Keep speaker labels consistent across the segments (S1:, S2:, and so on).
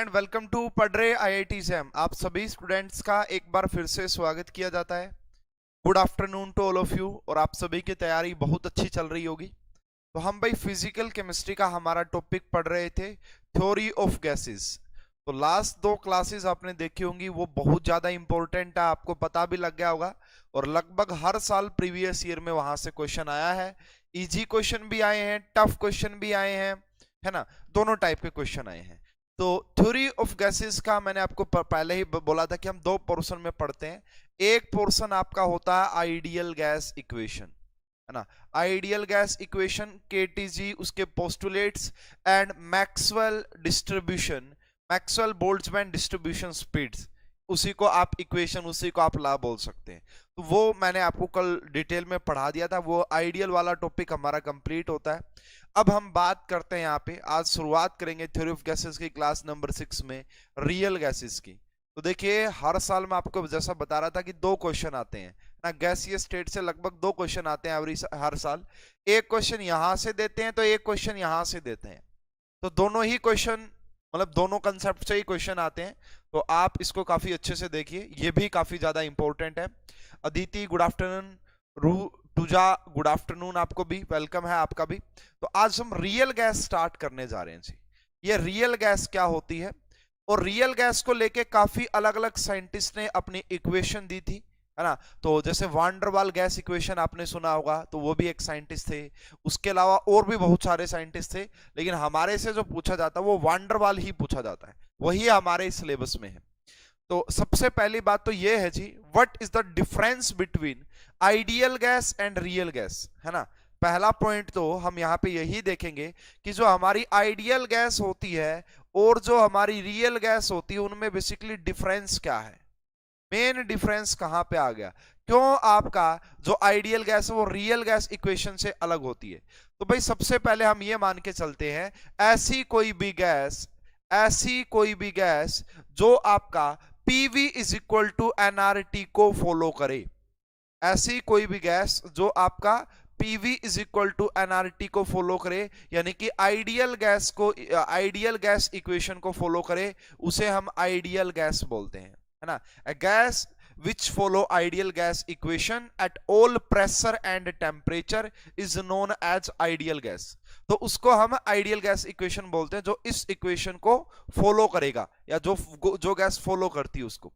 S1: And welcome to पढ़ रहे IIT Sam. आप सभी स्टूडेंट्स का एक बार फिर से स्वागत किया जाता है। Good afternoon to all of you. और आप सभी की तैयारी बहुत अच्छी चल रही होगी। तो हम भाई फिजिकल केमिस्ट्री का हमारा टॉपिक पढ़ रहे थे, थ्योरी ऑफ गैसेस। तो लास्ट दो क्लासेस आपने देखी होंगी, वो बहुत ज्यादा इंपॉर्टेंट है, आपको पता भी लग गया होगा। और लगभग हर साल प्रीवियस ईयर में वहां से क्वेश्चन आया है। इजी क्वेश्चन भी आए हैं, टफ क्वेश्चन भी आए हैं, है ना, दोनों टाइप के क्वेश्चन आए हैं। तो थ्योरी ऑफ गैसेस का मैंने आपको पहले ही बोला था कि हम दो पोर्शन में पढ़ते हैं। एक पोर्शन आपका होता है आइडियल गैस इक्वेशन, है ना, आइडियल गैस इक्वेशन, केटीजी, उसके postulates and Maxwell distribution, Maxwell Boltzmann distribution speeds, उसी को आप इक्वेशन, उसी को आप लॉ बोल सकते हैं। तो वो मैंने आपको कल डिटेल में पढ़ा दिया था। वो आइडियल वाला टॉपिक हमारा कंप्लीट होता है। अब हम बात करते हैं यहाँ पे, आज शुरुआत करेंगे थ्योरी ऑफ गैसेस की क्लास नंबर 6 में, रियल गैसेस की। तो देखिए, हर साल मैं आपको जैसा बता रहा था कि दो क्वेश्चन आते हैं ना, गैसीय स्टेट से लगभग दो क्वेश्चन आते हैं हर साल। एक क्वेश्चन यहां से देते हैं तो एक क्वेश्चन यहां से देते हैं। तो दोनों ही क्वेश्चन, मतलब दोनों कंसेप्ट से ही क्वेश्चन आते हैं। तो आप इसको काफी अच्छे से देखिए, ये भी काफी ज्यादा इंपॉर्टेंट है। अदिति गुड आफ्टरनून, रू टूजा गुड आफ्टरनून, आपको भी वेलकम है, आपका भी। तो आज हम रियल गैस स्टार्ट करने जा रहे हैं जी। ये रियल गैस क्या होती है, और रियल गैस को लेके काफी अलग अलग साइंटिस्ट ने अपनी इक्वेशन दी थी, है ना। तो जैसे वांडरवाल गैस इक्वेशन आपने सुना होगा, तो वो भी एक साइंटिस्ट थे। उसके अलावा और भी बहुत सारे साइंटिस्ट थे, लेकिन हमारे से जो पूछा जाता है वो वांडरवाल ही पूछा जाता है, वही हमारे सिलेबस में है। तो सबसे पहली बात तो ये है जी, what is the difference between ideal gas and real gas, है ना। पहला पॉइंट तो हम यहाँ पे यही देखेंगे कि जो हमारी आइडियल गैस होती है और जो हमारी रियल गैस होती है, उनमें बेसिकली डिफरेंस क्या है, मेन डिफरेंस कहां पे आ गया, क्यों आपका जो आइडियल गैस है वो रियल गैस इक्वेशन से अलग होती है। तो भाई सबसे पहले हम ये मान के चलते हैं, ऐसी कोई भी गैस जो आपका PV is equal to NRT को फॉलो करे, ऐसी कोई भी गैस जो आपका PV is equal to NRT को फॉलो करे, यानी कि आइडियल गैस इक्वेशन को फॉलो करे, उसे हम आइडियल गैस बोलते हैं, है ना। a gas which follow ideal gas equation at all pressure and temperature is known as ideal gas। तो उसको हम आइडियल गैस इक्वेशन बोलते हैं, जो इस इक्वेशन को फॉलो करेगा, या जो गैस फॉलो करती है उसको।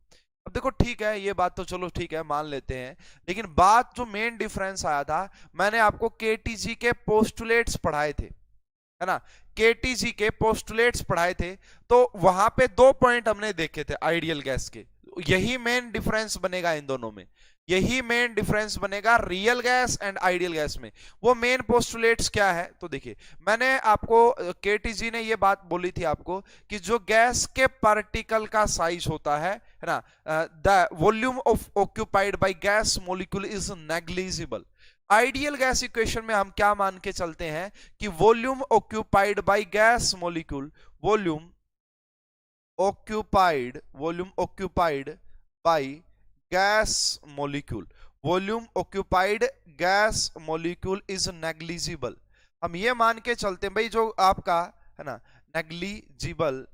S1: अब देखो, ठीक है, ये बात तो चलो ठीक है, मान लेते हैं, लेकिन बात जो मेन डिफरेंस आया था, मैंने आपको केटीजी के पोस्टुलेट्स पढ़ाए थे, है ना, केटीजी के पोस्टुलेट्स पढ़ाए थे। तो वहां पे दो पॉइंट हमने देखे थे आइडियल गैस के, यही मेन डिफरेंस बनेगा इन दोनों में, यही मेन डिफरेंस बनेगा real gas and ideal gas में। वो मेन पोस्टुलेट्स क्या है, तो देखिए, मैंने आपको, केटीजी ने ये बात बोली थी आपको कि जो गैस के पार्टिकल का साइज होता है ना, the volume of occupied by gas molecule is negligible. Ideal gas equation में हम क्या मान के चलते हैं कि volume occupied by gas molecule, volume occupied by gas molecule, volume occupied gas molecule is negligible. हम ये मान के चलते हैं भाई, जो आपका है ना, नेग्लिजिबल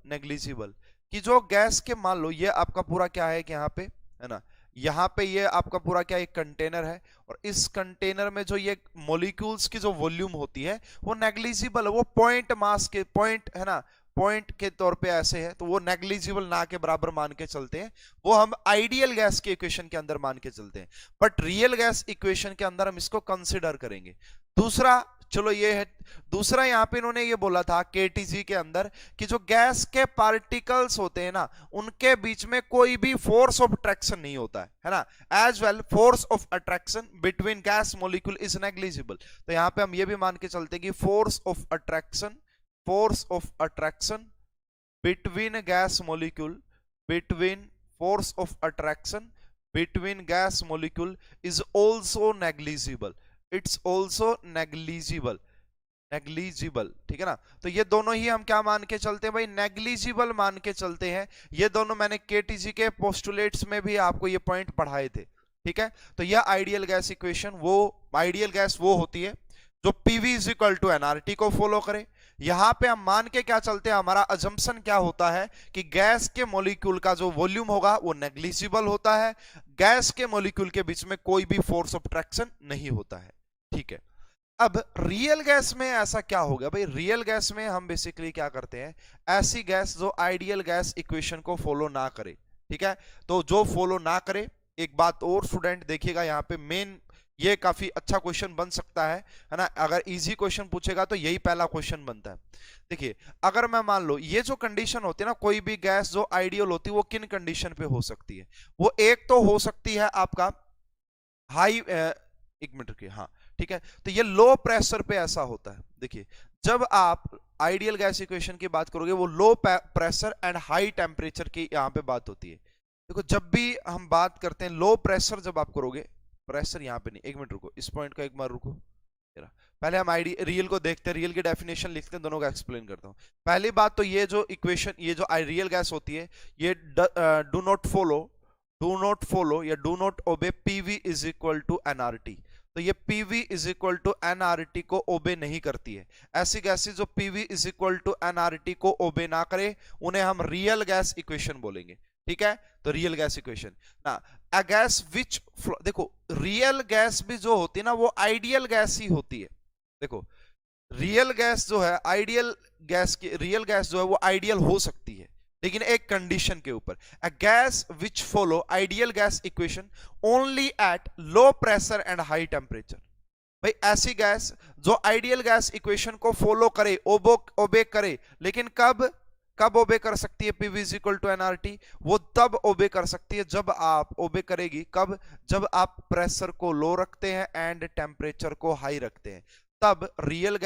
S1: कि जो गैस के, मान लो ये आपका पूरा क्या है कि यहाँ पे, है ना, यहाँ पे ये आपका पूरा क्या एक कंटेनर है, और इस कंटेनर में जो ये मॉलिक्यूल्स की जो वॉल्यूम होती है वो नेग्लिजिबल है, वो पॉइंट मास के, पॉइंट है ना, पॉइंट के तौर पे ऐसे है, तो वो नेग्लिजिबल ना के बराबर मान के चलते हैं, वो हम आइडियल गैस के इक्वेशन के अंदर मान के चलते हैं। बट रियल गैस इक्वेशन के अंदर हम इसको कंसिडर करेंगे। दूसरा, चलो ये है दूसरा, यहां पे इन्होंने ये बोला था केटीजी के अंदर कि जो गैस के पार्टिकल्स होते हैं ना, उनके बीच में कोई भी फोर्स ऑफ अट्रैक्शन नहीं होता है ना, as well force of attraction between gas molecule is negligible. तो यहां पे हम ये भी मान के चलते हैं कि force of attraction between gas molecule, force of attraction between gas molecule is also negligible, it's also negligible, ठीक है ना। तो ये दोनों ही हम क्या मान के चलते हैं भाई, नेग्लिजिबल मान के चलते हैं। ये दोनों मैंने केटीजी के पोस्टुलेट्स में भी आपको ये पॉइंट पढ़ाए थे, ठीक है। तो यह आइडियल गैस इक्वेशन, वो आइडियल गैस वो होती है जो PV is equal to NRT को फॉलो करे, यहां पे हम मान के क्या चलते हैं, हमारा अजम्पशन क्या होता है कि गैस के मॉलिक्यूल का जो वॉल्यूम होगा वो नेग्लिजिबल होता है, गैस के मॉलिक्यूल के बीच में कोई भी फोर्स ऑफ अट्रैक्शन नहीं होता है। ठीक है, अब रियल गैस में ऐसा क्या हो गया भाई, रियल गैस में हम बेसिकली क्या करते हैं, ऐसी गैस जो आइडियल गैस इक्वेशन को फॉलो ना करे। ठीक है, तो जो फॉलो ना करे, एक बात और स्टूडेंट देखिएगा यहाँ पे मेन, ये काफी अच्छा क्वेश्चन बन सकता है ना, अगर इजी क्वेश्चन पूछेगा तो यही पहला क्वेश्चन बनता है। देखिए, अगर मैं मान लो ये जो कंडीशन होती है ना, कोई भी गैस जो आइडियल होती है वो किन कंडीशन पे हो सकती है, वो एक तो हो सकती है आपका हाई, एक मिनट रुकिए, हाँ ठीक है, तो ये लो प्रेशर पे ऐसा होता है। देखिए, जब आप आइडियल गैस इक्वेशन की बात करोगे वो low pressure and high temperature की यहां पे बात होती है। देखो, जब भी हम बात करते हैं लो प्रेशर, जब आप करोगे, प्रेशर यहां पे नहीं, एक मिनट रुको, इस पॉइंट का एक बार रुको, पहले हम रियल को देखते हैं, रियल की डेफिनेशन लिखते हैं, दोनों का एक्सप्लेन करता हूं। पहली बात तो ये जो इक्वेशन, ये जो रियल गैस होती है, ये डू नॉट फॉलो या do not obey PV is equal to NRT. तो ये PV is equal to NRT को ओबे नहीं करती है। ऐसी गैसेस जो PV is equal to NRT को ओबे ना करे उन्हें हम रियल गैस इक्वेशन बोलेंगे। ठीक है, तो रियल गैस इक्वेशन ना, अ गैस विच, देखो रियल गैस भी जो होती है ना वो आइडियल गैस ही होती है। देखो, रियल गैस जो है, आइडियल गैस की, रियल गैस जो है वो आइडियल हो सकती है लेकिन एक कंडीशन के ऊपर, a gas which follow ideal gas equation only at low pressure and high temperature. भाई ऐसी गैस जो आइडियल गैस इक्वेशन को फॉलो करे, ओबे करे, लेकिन कब कब ओबे कर सकती है PV is equal to NRT, वो तब ओबे कर सकती है जब आप ओबे करेगी, कब, जब आप प्रेशर को लो रखते हैं एंड टेम्परेचर को हाई रखते हैं, तब रियल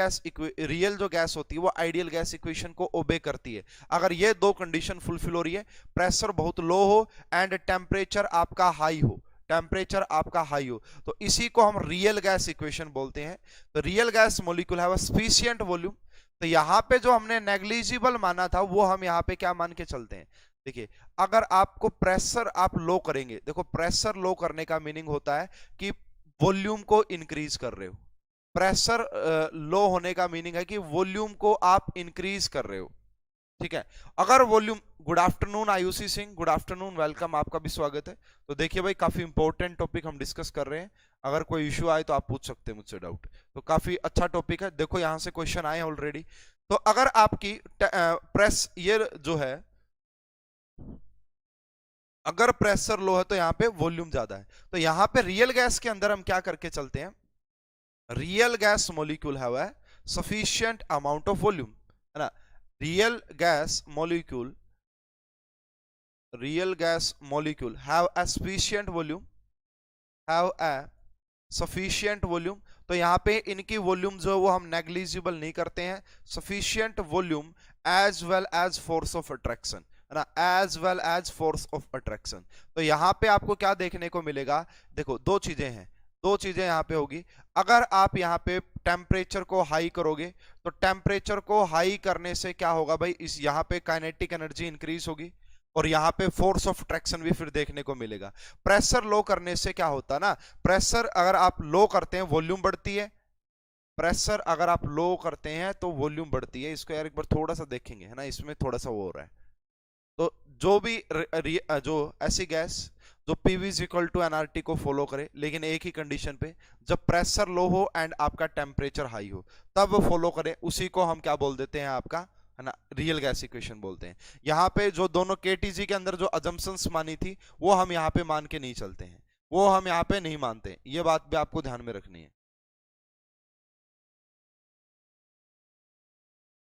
S1: जो गैस होती है वो आइडियल गैस इक्वेशन को ओबे करती है। अगर ये दो कंडीशन फुलफिल हो रही है, प्रेशर बहुत लो हो एंड टेम्परेचर आपका हाई हो, तो इसी को हम रियल गैस इक्वेशन बोलते हैं। तो रियल गैस मॉलिक्यूल है सफिशिएंट वॉल्यूम। तो यहां पे जो हमने नेग्लिजिबल माना था वो हम यहां पे क्या मान के चलते हैं। देखिए, अगर आपको प्रेशर आप लो करेंगे, देखो प्रेशर लो करने का मीनिंग होता है कि वॉल्यूम को इंक्रीज कर रहे हो। प्रेशर लो होने का मीनिंग है कि वॉल्यूम को आप इंक्रीज कर रहे हो। ठीक है, अगर volume, good afternoon Ayushi Singh, good afternoon, welcome, आपका भी स्वागत है। तो देखिए भाई, काफी इंपॉर्टेंट टॉपिक हम डिस्कस कर रहे हैं, अगर कोई इश्यू आए तो आप पूछ सकते हैं मुझसे डाउट। तो काफी अच्छा टॉपिक है, देखो यहां से क्वेश्चन आए ऑलरेडी। तो अगर आपकी प्रेस ये जो है, अगर प्रेशर लो है तो यहाँ पे वॉल्यूम ज्यादा है। तो यहाँ पे रियल गैस के अंदर हम क्या करके चलते हैं, रियल गैस मॉलिक्यूल है वह सफिशिएंट अमाउंट ऑफ वॉल्यूम, है ना, real gas molecule have a sufficient volume, तो यहाँ पे इनकी वॉल्यूम जो है वो हम नेग्लिजिबल नहीं करते हैं, sufficient volume as well as force of attraction, है ना, as well as force of attraction. तो यहाँ पे आपको क्या देखने को मिलेगा, देखो दो चीजें यहाँ पे होगी। अगर आप यहाँ पे टेम्परेचर को हाई करोगे तो टेम्परेचर को हाई करने से क्या होगा भाई, इस यहाँ पे काइनेटिक एनर्जी इंक्रीज होगी और यहाँ पे फोर्स ऑफ अट्रैक्शन भी फिर देखने को मिलेगा। प्रेशर लो करने से क्या होता ना, प्रेशर अगर आप लो करते हैं वॉल्यूम बढ़ती है, प्रेशर अगर आप लो करते हैं तो वॉल्यूम बढ़ती है। इसको यार एक बार थोड़ा सा देखेंगे, है ना, इसमें थोड़ा सा वो हो रहा है। तो जो भी जो ऐसी गैस जो PV is equal to NRT को फॉलो करे लेकिन एक ही कंडीशन पे, जब प्रेशर लो हो एंड आपका टेम्परेचर हाई हो तब वो फॉलो करे, उसी को हम क्या बोल देते हैं आपका, है ना, रियल गैस इक्वेशन बोलते हैं। यहाँ पे जो दोनों केटीजी के अंदर जो अजम्पशंस मानी थी वो हम यहाँ पे मान के नहीं चलते हैं, वो हम यहाँ पे नहीं मानते, ये बात भी आपको ध्यान में रखनी है।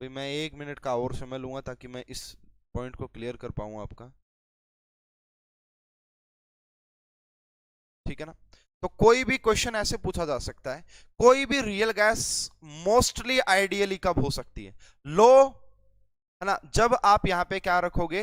S1: तो मैं 1 मिनट का और समय लूंगा ताकि मैं इस पॉइंट को क्लियर कर पाऊं आपका, ठीक है ना। तो कोई भी क्वेश्चन ऐसे पूछा जा सकता है, कोई भी रियल गैस मोस्टली आइडियली कब हो सकती है, लो, है ना, जब आप यहाँ पे क्या रखोगे,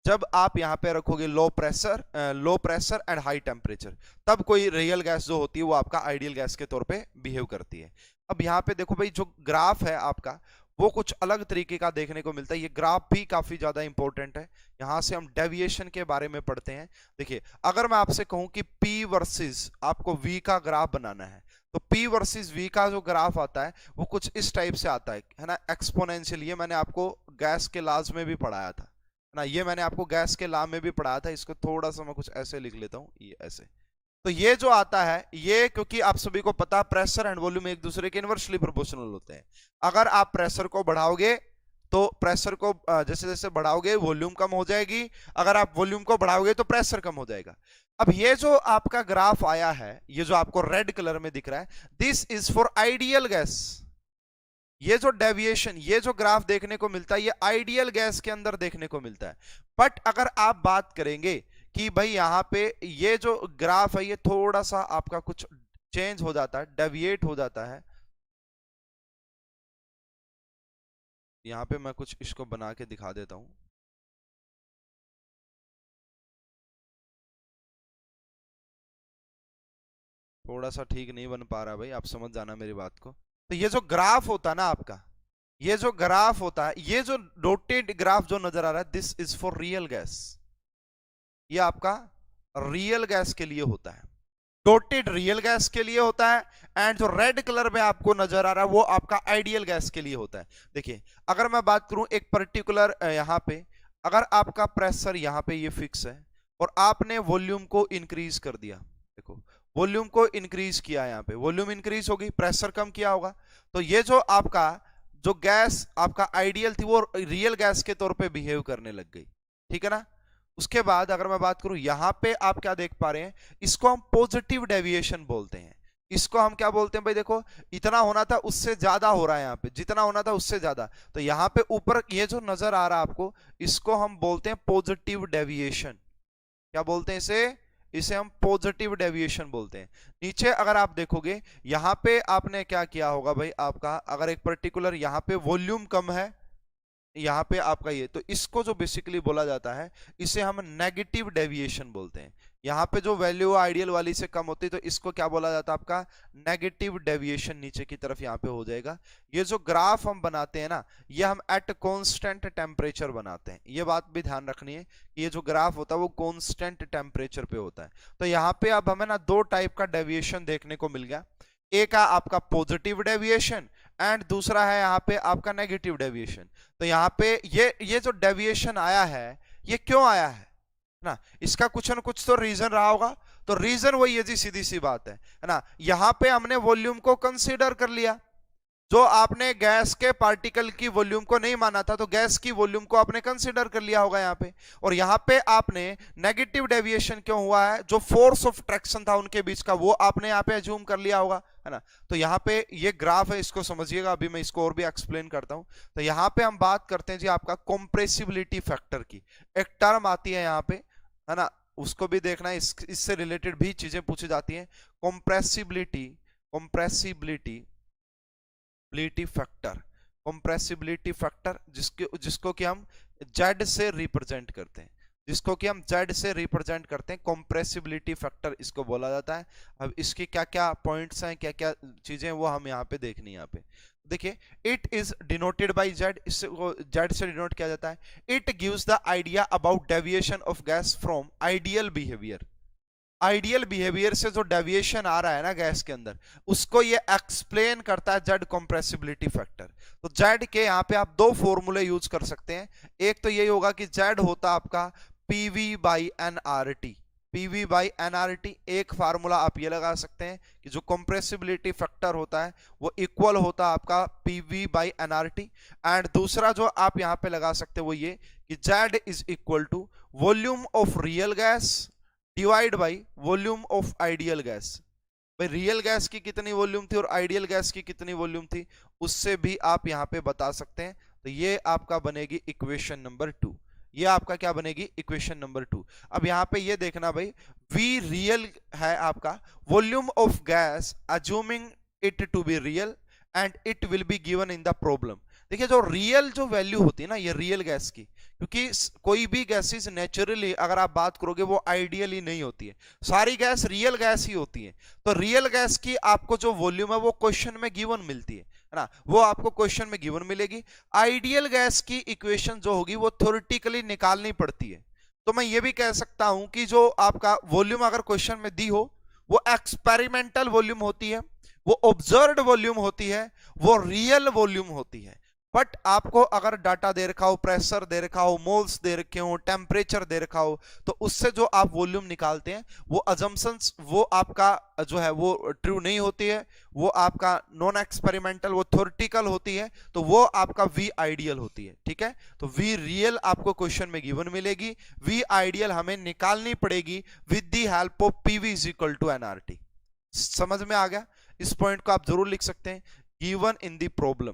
S1: जब आप यहाँ पे रखोगे low pressure and high temperature, तब कोई रियल गैस जो होती है वो आपका आइडियल गैस के तौर पे बिहेव करती है। अब यहाँ पे देखो भाई, जो ग्राफ है आपका वो कुछ अलग तरीके का देखने को मिलता है। ये ग्राफ भी काफी ज्यादा इंपॉर्टेंट है, यहां से हम डेविएशन के बारे में पढ़ते हैं। देखिए, अगर मैं आपसे कहूं कि P वर्सेस आपको V का ग्राफ बनाना है, तो P वर्सेस V का जो ग्राफ आता है वो कुछ इस टाइप से आता है ना, एक्सपोनेंशियल। ये मैंने आपको गैस के लॉज में भी पढ़ाया था, है ना, ये मैंने आपको गैस के लॉ में भी पढ़ाया था। इसको थोड़ा सा मैं कुछ ऐसे लिख लेता हूँ, ये ऐसे। तो ये जो आता है, ये क्योंकि आप सभी को पता प्रेशर एंड वॉल्यूम एक दूसरे के इनवर्सली प्रोपोर्शनल होते हैं। अगर आप प्रेशर को बढ़ाओगे तो प्रेशर को जैसे जैसे बढ़ाओगे वॉल्यूम कम हो जाएगी, अगर आप वॉल्यूम को बढ़ाओगे तो प्रेशर कम हो जाएगा। अब ये जो आपका ग्राफ आया है, ये जो आपको रेड कलर में दिख रहा है, this is for ideal gas. ये जो डेविएशन, ये जो ग्राफ देखने को मिलता है, ये आइडियल गैस के अंदर देखने को मिलता है। बट अगर आप बात करेंगे कि भाई यहां पे ये जो ग्राफ है ये थोड़ा सा आपका कुछ चेंज हो जाता है, डेविएट हो जाता है। यहां पे मैं कुछ इसको बना के दिखा देता हूं। थोड़ा सा ठीक नहीं बन पा रहा भाई, आप समझ जाना मेरी बात को। तो ये जो ग्राफ होता है ना आपका, ये जो ग्राफ होता है, ये जो डॉटेड ग्राफ जो नजर आ रहा है, this is for real gas. ये आपका रियल गैस के लिए होता है, डॉटेड रियल गैस के लिए होता है। एंड जो रेड कलर में आपको नजर आ रहा है वो आपका आइडियल गैस के लिए होता है। देखिए अगर मैं बात करूं एक पर्टिकुलर यहां पे, अगर आपका प्रेशर यहां पे ये फिक्स है और आपने वॉल्यूम को इंक्रीज कर दिया, देखो वॉल्यूम को इंक्रीज किया, यहां पे वॉल्यूम इंक्रीज होगी, प्रेशर कम किया होगा, तो ये जो आपका जो गैस आपका आइडियल थी वो रियल गैस के तौर पे बिहेव करने लग गई, ठीक है ना। उसके बाद अगर मैं बात करूं यहां पे आप क्या देख पा रहे हैं, इसको हम पॉजिटिव डेविएशन बोलते हैं। इसको हम क्या बोलते हैं भाई, देखो इतना होना था उससे ज्यादा हो रहा है, यहाँ पे जितना होना था उससे ज्यादा, तो यहाँ पे ऊपर ये जो नजर आ रहा है आपको, इसको हम बोलते हैं पॉजिटिव डेविएशन। क्या बोलते हैं इसे, इसे हम पॉजिटिव डेविएशन बोलते हैं। नीचे अगर आप देखोगे यहाँ पे आपने क्या किया होगा भाई, आपका अगर एक पर्टिकुलर यहाँ पे वॉल्यूम कम है, यहाँ पे आपका ये, तो इसको जो बेसिकली बोला जाता है इसे हम नेगेटिव डेविएशन बोलते हैं। यहाँ पे जो वैल्यू आइडियल वाली से कम होती है तो इसको क्या बोला जाता है, आपका नेगेटिव डेविएशन नीचे की तरफ यहाँ पे हो जाएगा। ये जो ग्राफ हम बनाते हैं ना, ये हम एट कांस्टेंट टेम्परेचर बनाते हैं, ये बात भी ध्यान रखनी है कि ये जो ग्राफ होता है वो कांस्टेंट टेम्परेचर पे होता है। तो यहाँ पे अब हमें ना दो टाइप का डेविएशन देखने को मिल गया, एक है आपका पॉजिटिव डेविएशन एंड दूसरा है यहाँ पे आपका नेगेटिव डेविएशन। तो यहाँ पे ये जो डेविएशन आया है ये क्यों आया है ना, इसका कुछ न कुछ तो रीजन रहा होगा। तो रीजन वही है जी, सीधी सी बात है ना, यहाँ पे हमने वॉल्यूम को कंसीडर कर लिया। जो आपने गैस के पार्टिकल की वॉल्यूम को नहीं माना था, तो गैस की वॉल्यूम को आपने कंसीडर कर लिया होगा यहाँ पे। और यहाँ पे आपने नेगेटिव डेविएशन क्यों हुआ है, जो फोर्स ऑफ ट्रैक्शन था उनके बीच का, वो आपने यहाँ पे अज्यूम कर लिया होगा, है ना। तो यहाँ पे ये ग्राफ है, इसको समझिएगा, अभी मैं इसको और भी एक्सप्लेन करता हूँ। तो यहाँ पे हम बात करते हैं जी आपका कॉम्प्रेसिबिलिटी फैक्टर की, एक टर्म आती है यहाँ पे, है ना, उसको भी देखना है, इससे रिलेटेड भी चीजें पूछी जाती हैं। कॉम्प्रेसिबिलिटी फैक्टर, कंप्रेसिबिलिटी फैक्टर, जिसको कि हम जेड से रिप्रेजेंट करते हैं, जिसको कि हम जेड से रिप्रेजेंट करते हैं, कंप्रेसिबिलिटी फैक्टर इसको बोला जाता है। अब इसके क्या क्या पॉइंट्स हैं, क्या क्या चीजें, वो हम यहाँ पे देखनी है। यहाँ पे देखिए, it is denoted by Z, इसको जेड से डिनोट किया जाता है। It gives the idea about deviation of gas from ideal behaviour. Ideal behaviour से जो डेविएशन आ रहा है ना गैस के अंदर, उसको ये एक्सप्लेन करता है जेड कंप्रेसिबिलिटी फैक्टर। तो जेड के यहाँ पे आप दो फॉर्मूले यूज कर सकते हैं। एक तो यही होगा कि जेड होता आपका PV by N R T, PV by N R T. एक फार्मूला आप ये लगा सकते हैं कि जो कंप्रेसिबिलिटी फैक्टर होता है वो इक्वल होता है आपका PV by N R T. And दूसरा जो आप यहाँ पे लगा सकते हैं वो ये कि Z is equal to volume of real gas divide by volume of ideal gas. भाई रियल गैस की कितनी वॉल्यूम थी और आइडियल गैस की कितनी वॉल्यूम थी, उससे भी आप यहाँ पे बता सकते हैं। तो ये आपका बनेगी इक्वेशन नंबर 2, ये आपका क्या बनेगी, इक्वेशन नंबर 2। अब यहाँ पे ये देखना भाई, वी रियल है आपका volume of gas assuming it to be real and it will be given in the problem. देखिए जो रियल जो वैल्यू होती है ना ये रियल गैस की, क्योंकि कोई भी गैसेस नेचुरली अगर आप बात करोगे वो आइडियली नहीं होती है, सारी गैस रियल गैस ही होती है। तो रियल गैस की आपको जो वॉल्यूम है वो क्वेश्चन में गिवन मिलती है ना, वो आपको क्वेश्चन में गिवन मिलेगी। आइडियल गैस की इक्वेशन जो होगी वो थ्योरेटिकली निकालनी पड़ती है। तो मैं ये भी कह सकता हूं कि जो आपका वॉल्यूम अगर क्वेश्चन में दी हो वो एक्सपेरिमेंटल वॉल्यूम होती है, वो ऑब्जर्व्ड वॉल्यूम होती है, वो रियल वॉल्यूम होती है। बट आपको अगर डाटा दे रखा हो, प्रेशर दे रखा हो, मोल्स दे रखे हो, टेम्परेचर दे रखा हो, तो उससे जो आप वॉल्यूम निकालते हैं वो अजम्पशंस वो आपका जो है वो ट्रू नहीं होती है, वो आपका नॉन एक्सपेरिमेंटल, वो थ्योरेटिकल होती है, तो वो आपका वी आइडियल होती है। ठीक है, तो वी रियल आपको क्वेश्चन में गिवन मिलेगी, वी आइडियल हमें निकालनी पड़ेगी with the help of PV is equal to NRT. समझ में आ गया? इस पॉइंट को आप जरूर लिख सकते हैं, given in the problem,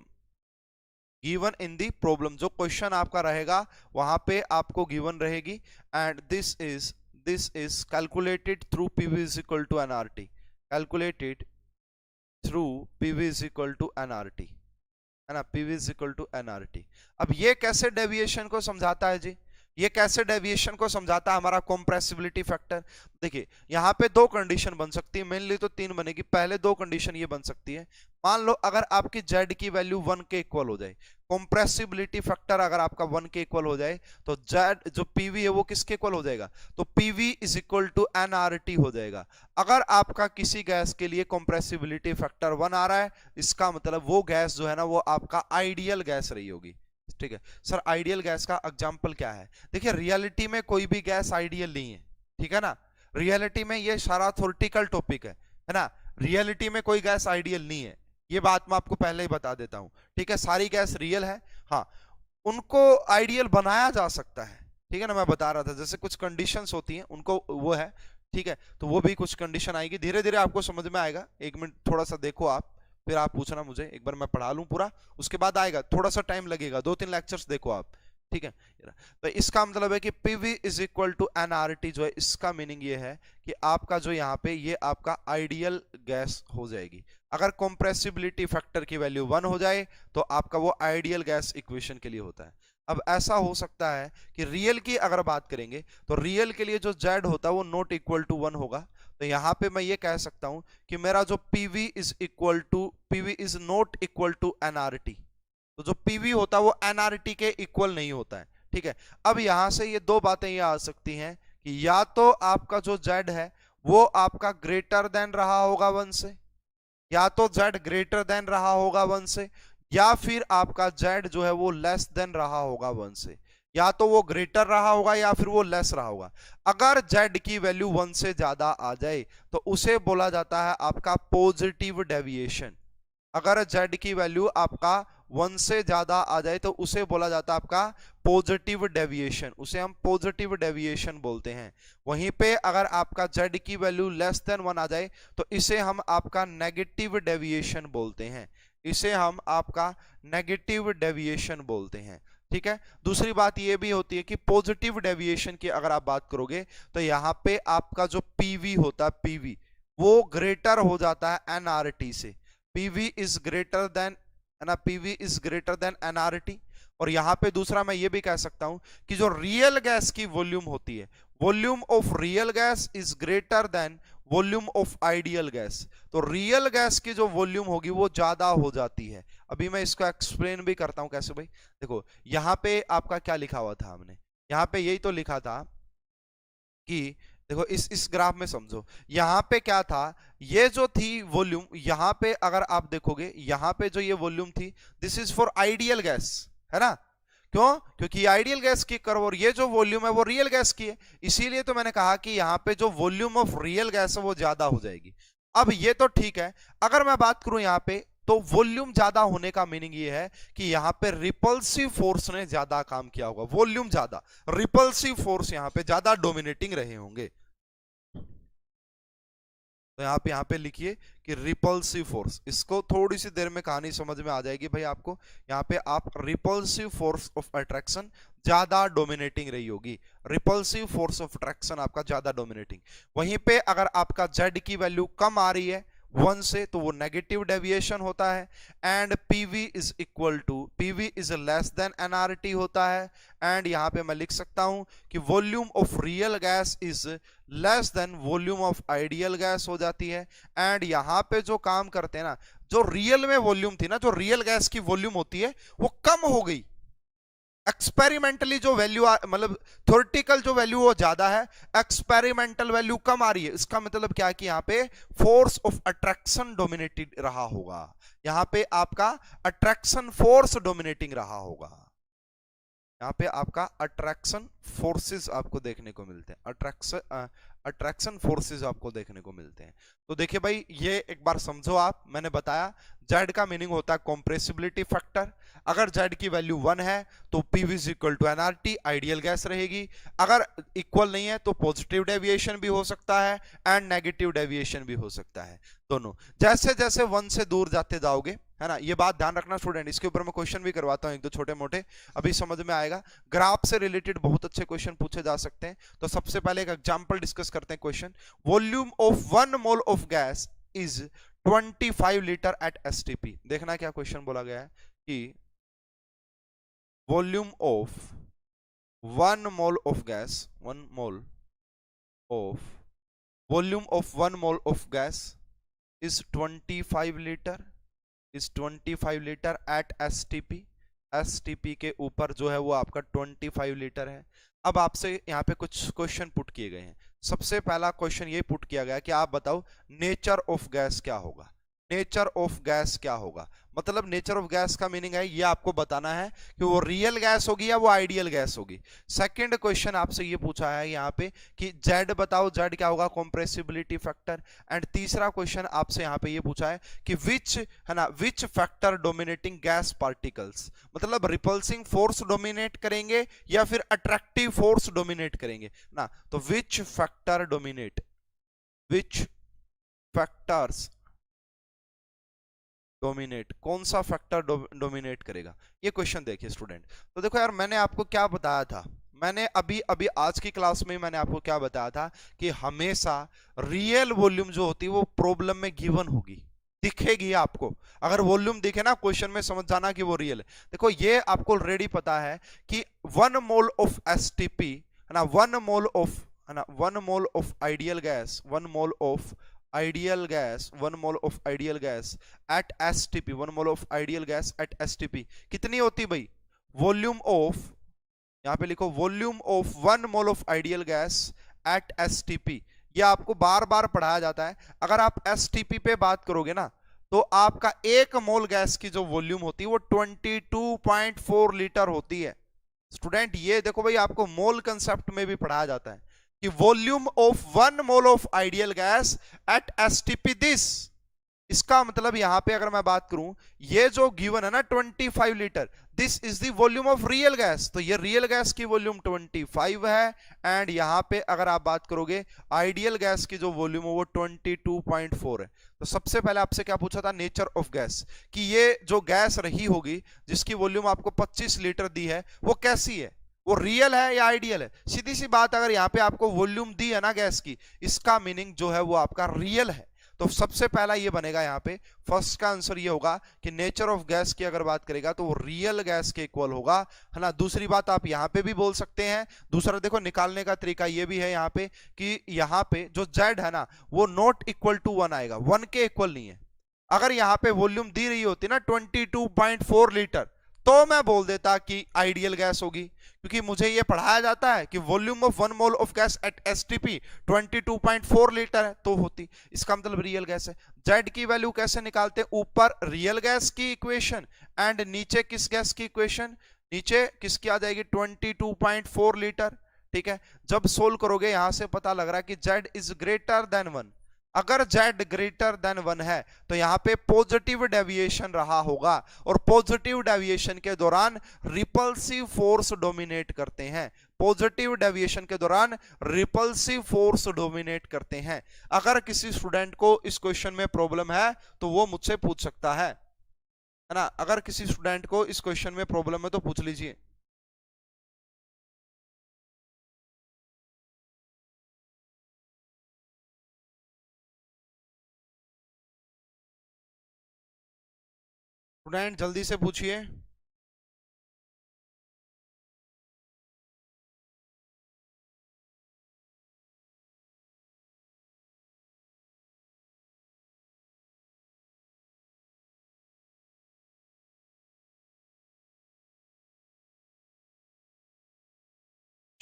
S1: given in the problem, जो क्वेश्चन आपका रहेगा वहां पे आपको गिवन रहेगी। And this is calculated through PV is equal to NRT, calculated through PV is equal to NRT, है ना, PV is equal to NRT. अब ये कैसे डेविएशन को समझाता है जी? ये कैसे डेविएशन को समझाता है हमारा कंप्रेसिबिलिटी फैक्टर? देखिए यहाँ पे दो कंडीशन बन सकती है, मेनली तो तीन बनेगी। पहले दो कंडीशन ये बन सकती है, मान लो अगर आपकी जेड की वैल्यू 1 के इक्वल हो जाए, कंप्रेसिबिलिटी फैक्टर अगर आपका 1 के इक्वल हो जाए, तो जेड जो पीवी है वो किसके इक्वल हो जाएगा? तो PV is equal to NRT हो जाएगा। अगर आपका किसी गैस के लिए कंप्रेसिबिलिटी फैक्टर 1 आ रहा है, इसका मतलब वो गैस जो है ना वो आपका आइडियल गैस रही होगी। ठीक है सर, आइडियल गैस का एग्जांपल क्या है? देखिए रियलिटी में कोई भी गैस आइडियल नहीं है, ठीक है ना, रियलिटी में ये सारा थ्योरेटिकल टॉपिक है ना, रियलिटी में कोई गैस आइडियल नहीं है, ये बात मैं आपको पहले ही बता देता हूं। ठीक है, सारी गैस रियल है, हाँ उनको आइडियल बनाया जा सकता है। ठीक है ना, मैं बता रहा था जैसे कुछ कंडीशंस होती हैं उनको वो है। ठीक है, तो वो भी कुछ कंडीशन आएगी, धीरे धीरे आपको समझ में आएगा। एक मिनट थोड़ा सा देखो आप, फिर आप पूछना मुझे, एक बार मैं पढ़ा लूं पूरा, उसके बाद आएगा, थोड़ा सा टाइम लगेगा, 2-3 लेक्चर्स देखो आप। ठीक है, तो इसका मतलब है कि PV is equal to NRT जो है, इसका मीनिंग ये है कि आपका जो यहाँ पे ये आपका आइडियल गैस हो जाएगी। अगर कंप्रेसिबिलिटी फैक्टर की वैल्यू 1 हो जाए तो आपका वो आइडियल गैस इक्वेशन के लिए होता है। अब ऐसा हो सकता है कि रियल की अगर बात करेंगे तो रियल के लिए जो जेड होता है वो नॉट इक्वल टू 1 होगा, तो यहां पे मैं ये कह सकता हूं कि मेरा जो PV is equal to, PV is not equal to NRT, तो जो पीवी होता है वो एनआरटी के इक्वल नहीं होता है। ठीक है, अब यहां से ये दो बातें ये आ सकती हैं कि या तो आपका जो जेड है वो आपका ग्रेटर देन रहा होगा 1 से, या तो जेड ग्रेटर देन रहा होगा 1 से, या फिर आपका जेड जो है वो लेस देन रहा होगा 1 से, या तो वो ग्रेटर रहा होगा या फिर वो लेस रहा होगा। अगर जेड की वैल्यू 1 से ज्यादा आ जाए तो उसे बोला जाता है आपका पॉजिटिव डेविएशन। अगर जेड की वैल्यू आपका 1 से ज्यादा आ जाए तो उसे बोला जाता है आपका पॉजिटिव डेविएशन, उसे हम पॉजिटिव डेविएशन बोलते हैं। वहीं पे अगर आपका जेड की वैल्यू लेस देन 1 आ जाए तो इसे हम आपका नेगेटिव डेविएशन बोलते हैं, इसे हम आपका नेगेटिव डेविएशन बोलते हैं। ठीक है, दूसरी बात ये भी होती है कि पॉजिटिव डेविएशन की अगर आप बात करोगे तो यहाँ पे आपका जो पीवी होता है, पीवी वो ग्रेटर हो जाता है एनआरटी से, पीवी इज ग्रेटर देन, है ना, PV is greater then NRT. और यहां पे दूसरा मैं ये भी कह सकता हूं कि जो रियल गैस की वॉल्यूम होती है, volume of real gas is greater then volume of ideal gas, तो रियल गैस की जो वॉल्यूम होगी वो ज्यादा हो जाती है। अभी मैं इसको एक्सप्लेन भी करता हूं कैसे भाई। देखो यहां पे आपका क्या लिखा हुआ था, हमने यहां पे यही तो लिखा था कि देखो इस ग्राफ में समझो, यहां पे क्या था, ये जो थी वॉल्यूम, यहां पे अगर आप देखोगे यहां पे जो ये वॉल्यूम थी, this is for ideal gas, है ना, क्यों? क्योंकि आइडियल गैस की कर्व और ये जो वॉल्यूम है वो रियल गैस की है, इसीलिए तो मैंने कहा कि यहां पे जो वॉल्यूम ऑफ रियल गैस है वो ज्यादा हो जाएगी। अब ये तो ठीक है, अगर मैं बात करूं यहां पे तो वॉल्यूम ज्यादा होने का मीनिंग ये है कि यहां पे रिपल्सिव फोर्स ने ज्यादा काम किया होगा, वॉल्यूम ज्यादा, रिपल्सिव फोर्स यहां पे ज्यादा डोमिनेटिंग रहे होंगे। तो यहाँ पे लिखिए कि रिपल्सिव फोर्स, इसको थोड़ी सी देर में कहानी समझ में आ जाएगी भाई आपको। यहाँ पे आप रिपल्सिव फोर्स ऑफ अट्रैक्शन ज्यादा डोमिनेटिंग रही होगी, रिपल्सिव फोर्स ऑफ अट्रैक्शन आपका ज्यादा डोमिनेटिंग। वहीं पे अगर आपका जेड की वैल्यू कम आ रही है 1 से तो वो नेगेटिव डेविएशन होता है, and PV is equal to, PV is less than NRT होता है। एंड यहां पे मैं लिख सकता हूं कि volume of real gas is less then volume of ideal gas हो जाती है। एंड यहां पे जो काम करते हैं ना, जो रियल में वॉल्यूम थी ना, जो रियल गैस की वॉल्यूम होती है वो कम हो गई, एक्सपेरिमेंटली जो वैल्यू मतलब थ्योरेटिकल जो वैल्यू वो ज्यादा है, एक्सपेरिमेंटल वैल्यू कम आ रही है, इसका मतलब क्या है कि यहाँ पे फोर्स ऑफ अट्रैक्शन डोमिनेटेड रहा होगा, यहाँ पे आपका अट्रैक्शन फोर्स डोमिनेटिंग रहा होगा, यहाँ पे आपका अट्रैक्शन फोर्सेस आपको देखने को मिलते हैं, अट्रैक्शन फोर्सेस आपको देखने को मिलते हैं। तो देखिए भाई ये एक बार समझो आप, मैंने बताया जेड का मीनिंग होता है कॉम्प्रेसिबिलिटी फैक्टर। अगर जेड की वैल्यू 1 है तो PV is equal to NRT, ideal gas रहेगी। अगर इक्वल नहीं है तो पॉजिटिव डेविएशन भी हो सकता है एंड नेगेटिव डेविएशन भी हो सकता है, दोनों। जैसे जैसे 1 से दूर जाते जाओगे, है ना, ये बात ध्यान रखना स्टूडेंट, इसके ऊपर मैं क्वेश्चन भी करवाता हूं एक दो छोटे मोटे, अभी समझ में आएगा। ग्राफ से रिलेटेड बहुत अच्छे क्वेश्चन पूछे जा सकते हैं। तो सबसे पहले एक एग्जांपल डिस्कस करते हैं question. Volume of 1 mole of gas is 25 litre at STP. देखना क्या क्वेश्चन बोला गया है कि volume of 1 mole of gas, 1 mole of volume of 1 mole of gas is 25 litre, is 25 litre at STP. STP के ऊपर जो है वो आपका 25 लीटर है। अब आपसे यहाँ पे कुछ क्वेश्चन पुट किए गए हैं। सबसे पहला क्वेश्चन ये पुट किया गया कि आप बताओ नेचर ऑफ गैस क्या होगा। नेचर ऑफ गैस क्या होगा, मतलब नेचर ऑफ गैस का मीनिंग है ये आपको बताना है कि वो रियल गैस होगी या वो आइडियल गैस होगी। सेकंड क्वेश्चन आपसे ये पूछा है यहाँ पे कि जेड बताओ, जेड क्या होगा, कॉम्प्रेसिबिलिटी फैक्टर। एंड तीसरा क्वेश्चन आपसे यहाँ पे ये पूछा है कि विच, है ना, which factor dominating gas particles, मतलब रिपल्सिंग फोर्स डोमिनेट करेंगे या फिर अट्रैक्टिव फोर्स डोमिनेट करेंगे ना। तो which factor dominate, which factors dominate, कौन सा फैक्टर डोमिनेट करेगा, ये क्वेश्चन देखिए स्टूडेंट। तो देखो यार मैंने आपको क्या बताया था, मैंने अभी अभी आज की क्लास में मैंने आपको क्या बताया था कि हमेशा रियल वॉल्यूम जो होती है वो प्रॉब्लम में गिवन होगी, दिखेगी आपको। अगर वॉल्यूम दिखे ना क्वेश्चन में, समझ जाना कि वो रियल है। देखो ये आपको ऑलरेडी पता है कि 1 मोल ऑफ एसटीपी, है ना, 1 मोल ऑफ, है ना, 1 mole of ideal gas, 1 mole of ideal gas, 1 mole of ideal gas at STP, 1 mole of ideal gas at STP कितनी होती भाई, वॉल्यूम ऑफ, यहां पे लिखो volume of 1 mole of ideal gas at STP. ये आपको बार बार पढ़ाया जाता है। अगर आप एसटीपी पे बात करोगे ना तो आपका 1 मोल गैस की जो वॉल्यूम होती है वो 22.4 लीटर होती है। स्टूडेंट ये देखो भाई, आपको मोल कंसेप्ट में भी पढ़ाया जाता है कि volume of 1 mole of ideal gas at STP this. इसका मतलब यहां पे अगर मैं बात करूं, ये जो गिवन है ना 25 litre, this is the volume of real gas, तो ये रियल गैस की वॉल्यूम 25 है। एंड यहां पे अगर आप बात करोगे आइडियल गैस की जो वॉल्यूम है वो 22.4 है। तो सबसे पहले आपसे क्या पूछा था, नेचर ऑफ गैस, कि ये जो गैस रही होगी जिसकी वॉल्यूम आपको 25 लीटर दी है वो कैसी है, वो रियल है या आइडियल है। सीधी सी बात, अगर यहाँ पे आपको वॉल्यूम दी है ना गैस की, इसका मीनिंग जो है वो आपका रियल है। तो सबसे पहला ये बनेगा यहाँ पे, फर्स्ट का आंसर ये होगा कि नेचर ऑफ गैस की अगर बात करेगा तो वो रियल गैस के इक्वल होगा, है ना। दूसरी बात आप यहाँ पे भी बोल सकते हैं, दूसरा देखो निकालने का तरीका ये भी है यहाँ पे कि यहाँ पे जो जेड है ना वो नॉट इक्वल टू 1 आएगा, 1 के इक्वल नहीं है। अगर यहाँ पे वॉल्यूम दी रही होती ना 22.4 लीटर तो मैं बोल देता कि आइडियल गैस होगी, क्योंकि मुझे ये पढ़ाया जाता है कि volume of 1 mole of gas at STP 22.4 litre है तो होती, इसका मतलब रियल गैस है। जेड की वैल्यू कैसे निकालते हैं, ऊपर रियल गैस की इक्वेशन एंड नीचे किस गैस की इक्वेशन, नीचे किसकी आ जाएगी 22.4 लीटर। ठीक है, जब सोल्व करोगे यहां से पता लग रहा है कि जेड इज ग्रेटर देन 1। अगर z ग्रेटर देन 1 है तो यहां पे पॉजिटिव डेविएशन रहा होगा, और पॉजिटिव डेविएशन के दौरान रिपल्सिव फोर्स डोमिनेट करते हैं, पॉजिटिव डेविएशन के दौरान रिपल्सिव फोर्स डोमिनेट करते हैं। अगर किसी स्टूडेंट को इस क्वेश्चन में प्रॉब्लम है तो वो मुझसे पूछ सकता है ना, अगर किसी स्टूडेंट को इस क्वेश्चन में प्रॉब्लम है तो पूछ लीजिए। स्टूडेंट जल्दी से पूछिए।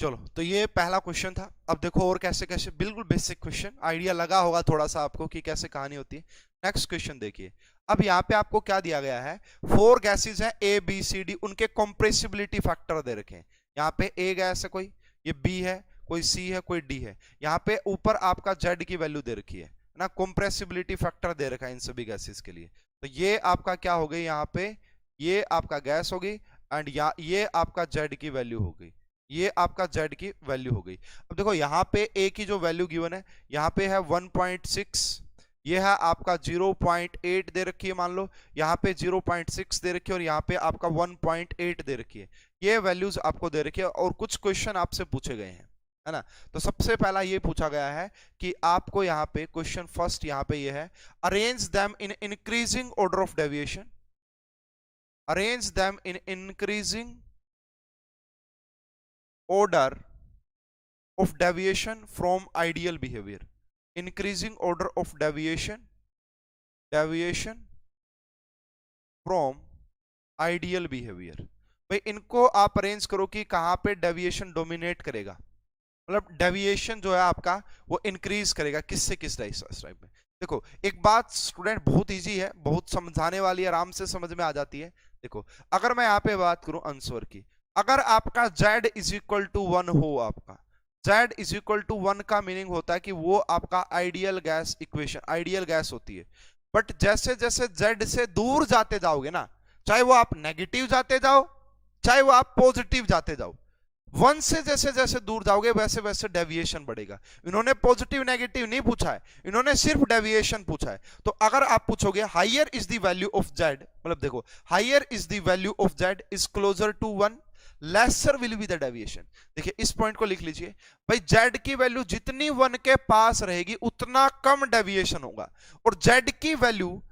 S1: चलो, तो ये पहला क्वेश्चन था। अब देखो और कैसे कैसे, बिल्कुल बेसिक क्वेश्चन, आइडिया लगा होगा थोड़ा सा आपको कि कैसे कहानी होती है। नेक्स्ट क्वेश्चन देखिए। अब यहाँ पे आपको क्या दिया गया है, 4 गैसेस हैं ए बी सी डी, उनके कंप्रेसिबिलिटी फैक्टर दे रखे हैं। यहाँ पे ए गैस है कोई, ये बी है, कोई सी है, कोई डी है। यहाँ पे ऊपर आपका जेड की वैल्यू दे रखी है ना, कंप्रेसिबिलिटी फैक्टर दे रखा है इन सभी गैसेस के लिए। तो ये आपका क्या हो गई, यहाँ पे ये आपका गैस होगी, एंड ये आपका जेड की वैल्यू हो गई, ये आपका z की वैल्यू हो गई। अब देखो यहाँ पे a की जो वैल्यू गिवन है, यहाँ पे है 1.6, ये है आपका 0.8 दे रखी है मान लो, यहाँ पे 0.6 दे रखी है, और यहाँ पे आपका 1.8 दे रखी है। ये वैल्यूज आपको दे रखी है, और कुछ क्वेश्चन आपसे पूछे गए हैं, है ना। तो सबसे पहला ये पूछा गया है कि आपको यहाँ पे क्वेश्चन फर्स्ट यहाँ पे ये है, arrange them in increasing order of deviation, arrange them in increasing order of deviation from ideal behavior, increasing order of deviation from ideal behavior। भाई इनको आप अरेंज करो कि कहां पे डेविएशन डोमिनेट करेगा, मतलब डेविएशन जो है आपका वो इंक्रीज करेगा किससे किस टाइप में। देखो एक बात स्टूडेंट बहुत इजी है, बहुत समझाने वाली, आराम से समझ में आ जाती है। देखो अगर मैं यहाँ पे बात करूं आंसर की, अगर आपका z इज इक्वल टू 1 हो, आपका z इज इक्वल टू 1 का मीनिंग होता है कि वो आपका ideal gas equation, ideal gas होती है। बट जैसे जैसे z से दूर जाते जाओगे ना, चाहे वो आप नेगेटिव जाते जाओ, चाहे वो आप पॉजिटिव जाते जाओ, 1 से जैसे जैसे दूर जाओगे वैसे वैसे डेविएशन बढ़ेगा। इन्होंने पॉजिटिव नेगेटिव नहीं पूछा है, इन्होंने सिर्फ डेविएशन पूछा है। तो अगर आप पूछोगे higher is the value of z, मतलब देखो higher is the value of z is closer to 1, lesser will be the deviation. देखिए इस पॉइंट को लिख लीजिए भाई, z की वैल्यू जितनी 1 के पास रहेगी उतना कम डेविएशन होगा, और z की वैल्यू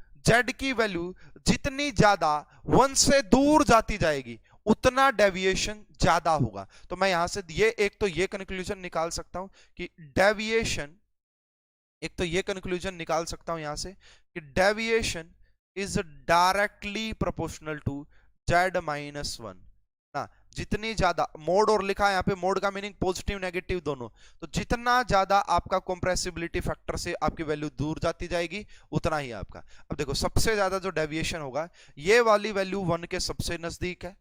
S1: जितनी ज्यादा 1 से दूर जाती जाएगी उतना डेविएशन ज्यादा होगा। तो मैं यहां से ये एक तो ये कंक्लूजन निकाल सकता हूं कि डेविएशन, एक तो ये कंक्लूजन निकाल सकता हूं यहां से कि deviation is directly proportional to z minus 1 ना। जितनी ज्यादा मोड, और लिखा है यहाँ पे मोड का मीनिंग पॉजिटिव नेगेटिव दोनों, तो जितना ज्यादा आपका कंप्रेसिबिलिटी फैक्टर से आपकी वैल्यू दूर जाती जाएगी उतना ही आपका। अब देखो सबसे ज्यादा जो डेविएशन होगा ये वाली वैल्यू 1 के सबसे नजदीक है,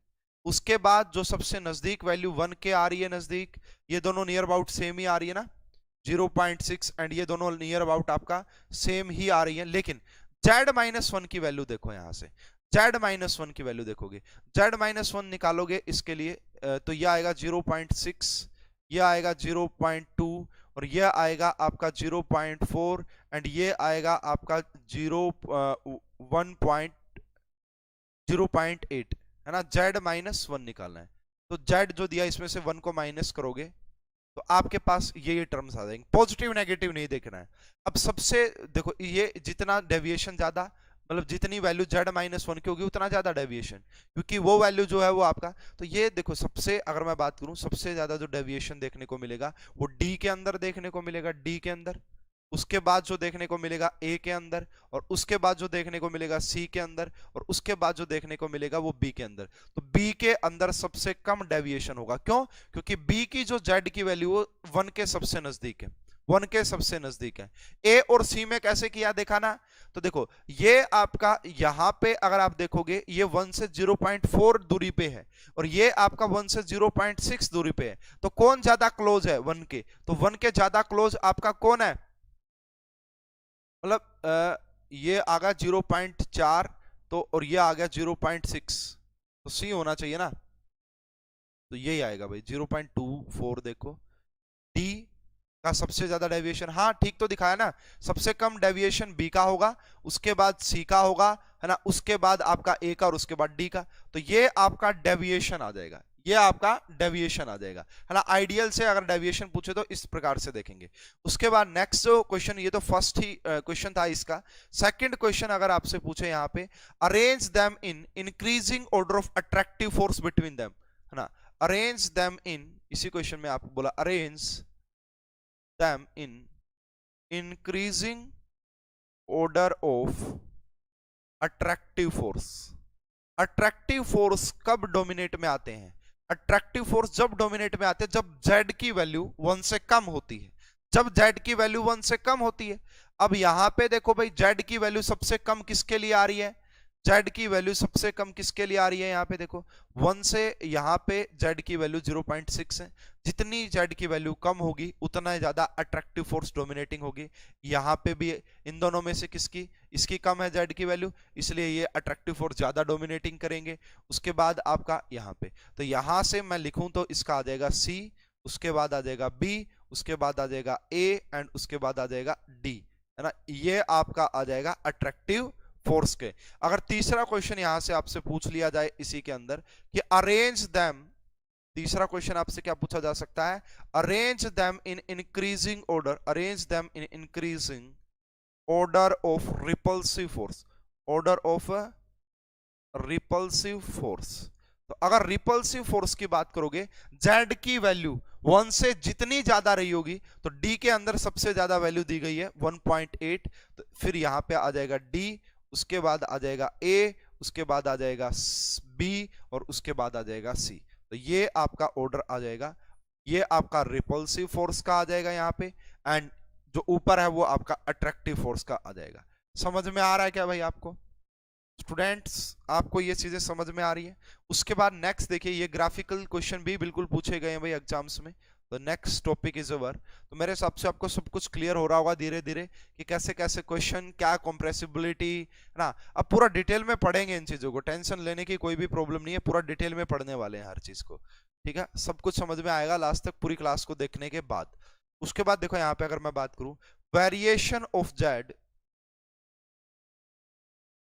S1: उसके बाद जो सबसे नजदीक वैल्यू 1 के आ रही है नजदीक, ये दोनों नियर अबाउट सेम ही आ रही है ना 0.6, एंड ये दोनों नियर अबाउट आपका सेम ही आ रही है। लेकिन z माइनस 1 की वैल्यू देखो, यहां से z माइनस 1 की वैल्यू देखोगे, z माइनस 1 निकालोगे इसके लिए, तो ये आएगा 0.6, ये आएगा 0.2, और ये आएगा आपका 0.4, एंड ये आएगा आपका 0.8, है ना। z माइनस 1 निकालना है, तो z जो दिया इसमें से 1 को माइनस करोगे तो आपके पास ये टर्म्स आ जाएंगे, पॉजिटिव नेगेटिव नहीं देखना है। अब सबसे देखो ये जितना डेविएशन ज्यादा, मतलब जितनी वैल्यू z माइनस 1 की होगी उतना ज्यादा डेविएशन, क्योंकि वो वैल्यू जो है वो आपका, तो ये देखो सबसे, अगर मैं बात करूं सबसे ज्यादा जो डेविएशन देखने को मिलेगा वो d के अंदर देखने को मिलेगा, d के अंदर, उसके बाद जो देखने को मिलेगा ए के अंदर, और उसके बाद जो देखने को मिलेगा सी के अंदर, और उसके बाद जो देखने को मिलेगा वो बी के अंदर। तो बी के अंदर सबसे कम डेविएशन होगा, क्यों? क्योंकि बी की जो जेड की वैल्यू 1 के सबसे नजदीक है, 1 के सबसे नजदीक है। ए और सी में कैसे किया देखा ना, तो देखो ये आपका यहां पे अगर आप देखोगे ये 1 से 0.4 दूरी पे है, और ये आपका 1 से 0.6 दूरी पे है, तो कौन ज्यादा क्लोज है 1 के? तो 1 के ज्यादा क्लोज आपका कौन है, मतलब ये आ गया 0.4, तो और ये आ गया 0.6, तो सी होना चाहिए ना, तो यही आएगा भाई 0.24। देखो डी का सबसे ज्यादा डेविएशन, हाँ ठीक तो दिखाया ना, सबसे कम डेविएशन बी का होगा, उसके बाद सी का होगा, है ना, उसके बाद आपका ए का, और उसके बाद डी का। तो ये आपका डेविएशन आ जाएगा, ये आपका डेविएशन आ जाएगा, है ना। आइडियल से अगर डेविएशन पूछे तो इस प्रकार से देखेंगे। उसके बाद नेक्स्ट जो क्वेश्चन, ये तो फर्स्ट ही क्वेश्चन था इसका। सेकंड क्वेश्चन अगर आपसे पूछे यहाँ पे, arrange them in increasing order of attractive force between them, है ना। अरेंज देम इन, इसी क्वेश्चन में आपको बोला arrange them in increasing order of attractive force. Attractive force कब डोमिनेट में आते हैं? अट्रैक्टिव फोर्स जब डोमिनेट में आते हैं जब z की वैल्यू 1 से कम होती है, जब z की वैल्यू 1 से कम होती है। अब यहां पे देखो भाई z की वैल्यू सबसे कम किसके लिए आ रही है, z की वैल्यू सबसे कम किसके लिए आ रही है, यहाँ पे देखो 1 से, यहाँ पे z की वैल्यू 0.6 है। जितनी z की वैल्यू कम होगी उतना ज्यादा अट्रैक्टिव फोर्स डोमिनेटिंग होगी। यहाँ पे भी इन दोनों में से किसकी, इसकी कम है z की वैल्यू, इसलिए ये अट्रैक्टिव फोर्स ज्यादा डोमिनेटिंग करेंगे। उसके बाद आपका यहाँ पे, तो यहां से मैं लिखूं तो इसका आ जाएगा C, उसके बाद आ जाएगा B, उसके बाद आ जाएगा A एंड उसके बाद आ जाएगा D, है ना। ये आपका आ जाएगा अट्रैक्टिव फोर्स के। अगर तीसरा क्वेश्चन यहां से आपसे पूछ लिया जाए इसी के अंदर कि अरेंज देम, तीसरा क्वेश्चन आपसे क्या पूछा जा सकता है, arrange them in increasing order, arrange them in increasing order of repulsive force, order of repulsive force. तो अगर रिपल्सिव फोर्स की बात करोगे, z की वैल्यू 1 से जितनी ज्यादा रही होगी, तो d के अंदर सबसे ज्यादा वैल्यू दी गई है 1.8, तो फिर यहां पे आ जाएगा d, उसके बाद आ जाएगा A, उसके बाद आ जाएगा B और उसके बाद आ जाएगा C। तो ये आपका ऑर्डर आ जाएगा, ये आपका रिपल्सिव फोर्स का आ जाएगा यहाँ पे, एंड जो ऊपर है वो आपका अट्रैक्टिव फोर्स का आ जाएगा। समझ में आ रहा है क्या भाई आपको स्टूडेंट्स, आपको ये चीजें समझ में आ रही है। उसके बाद नेक्स्ट देखिए, ये ग्राफिकल क्वेश्चन भी बिल्कुल पूछे गए हैं भाई एग्जाम्स में। तो नेक्स्ट टॉपिक इज ओवर। तो मेरे हिसाब से आपको सब कुछ क्लियर हो रहा होगा धीरे धीरे कि कैसे कैसे क्वेश्चन, क्या कॉम्प्रेसिबिलिटी, है ना। अब पूरा डिटेल में पढ़ेंगे इन चीजों को, टेंशन लेने की कोई भी प्रॉब्लम नहीं है, पूरा डिटेल में पढ़ने वाले हैं हर चीज को, ठीक है। सब कुछ समझ में आएगा लास्ट तक पूरी क्लास को देखने के बाद। उसके बाद देखो यहाँ पे अगर मैं बात करूं, variation of Z,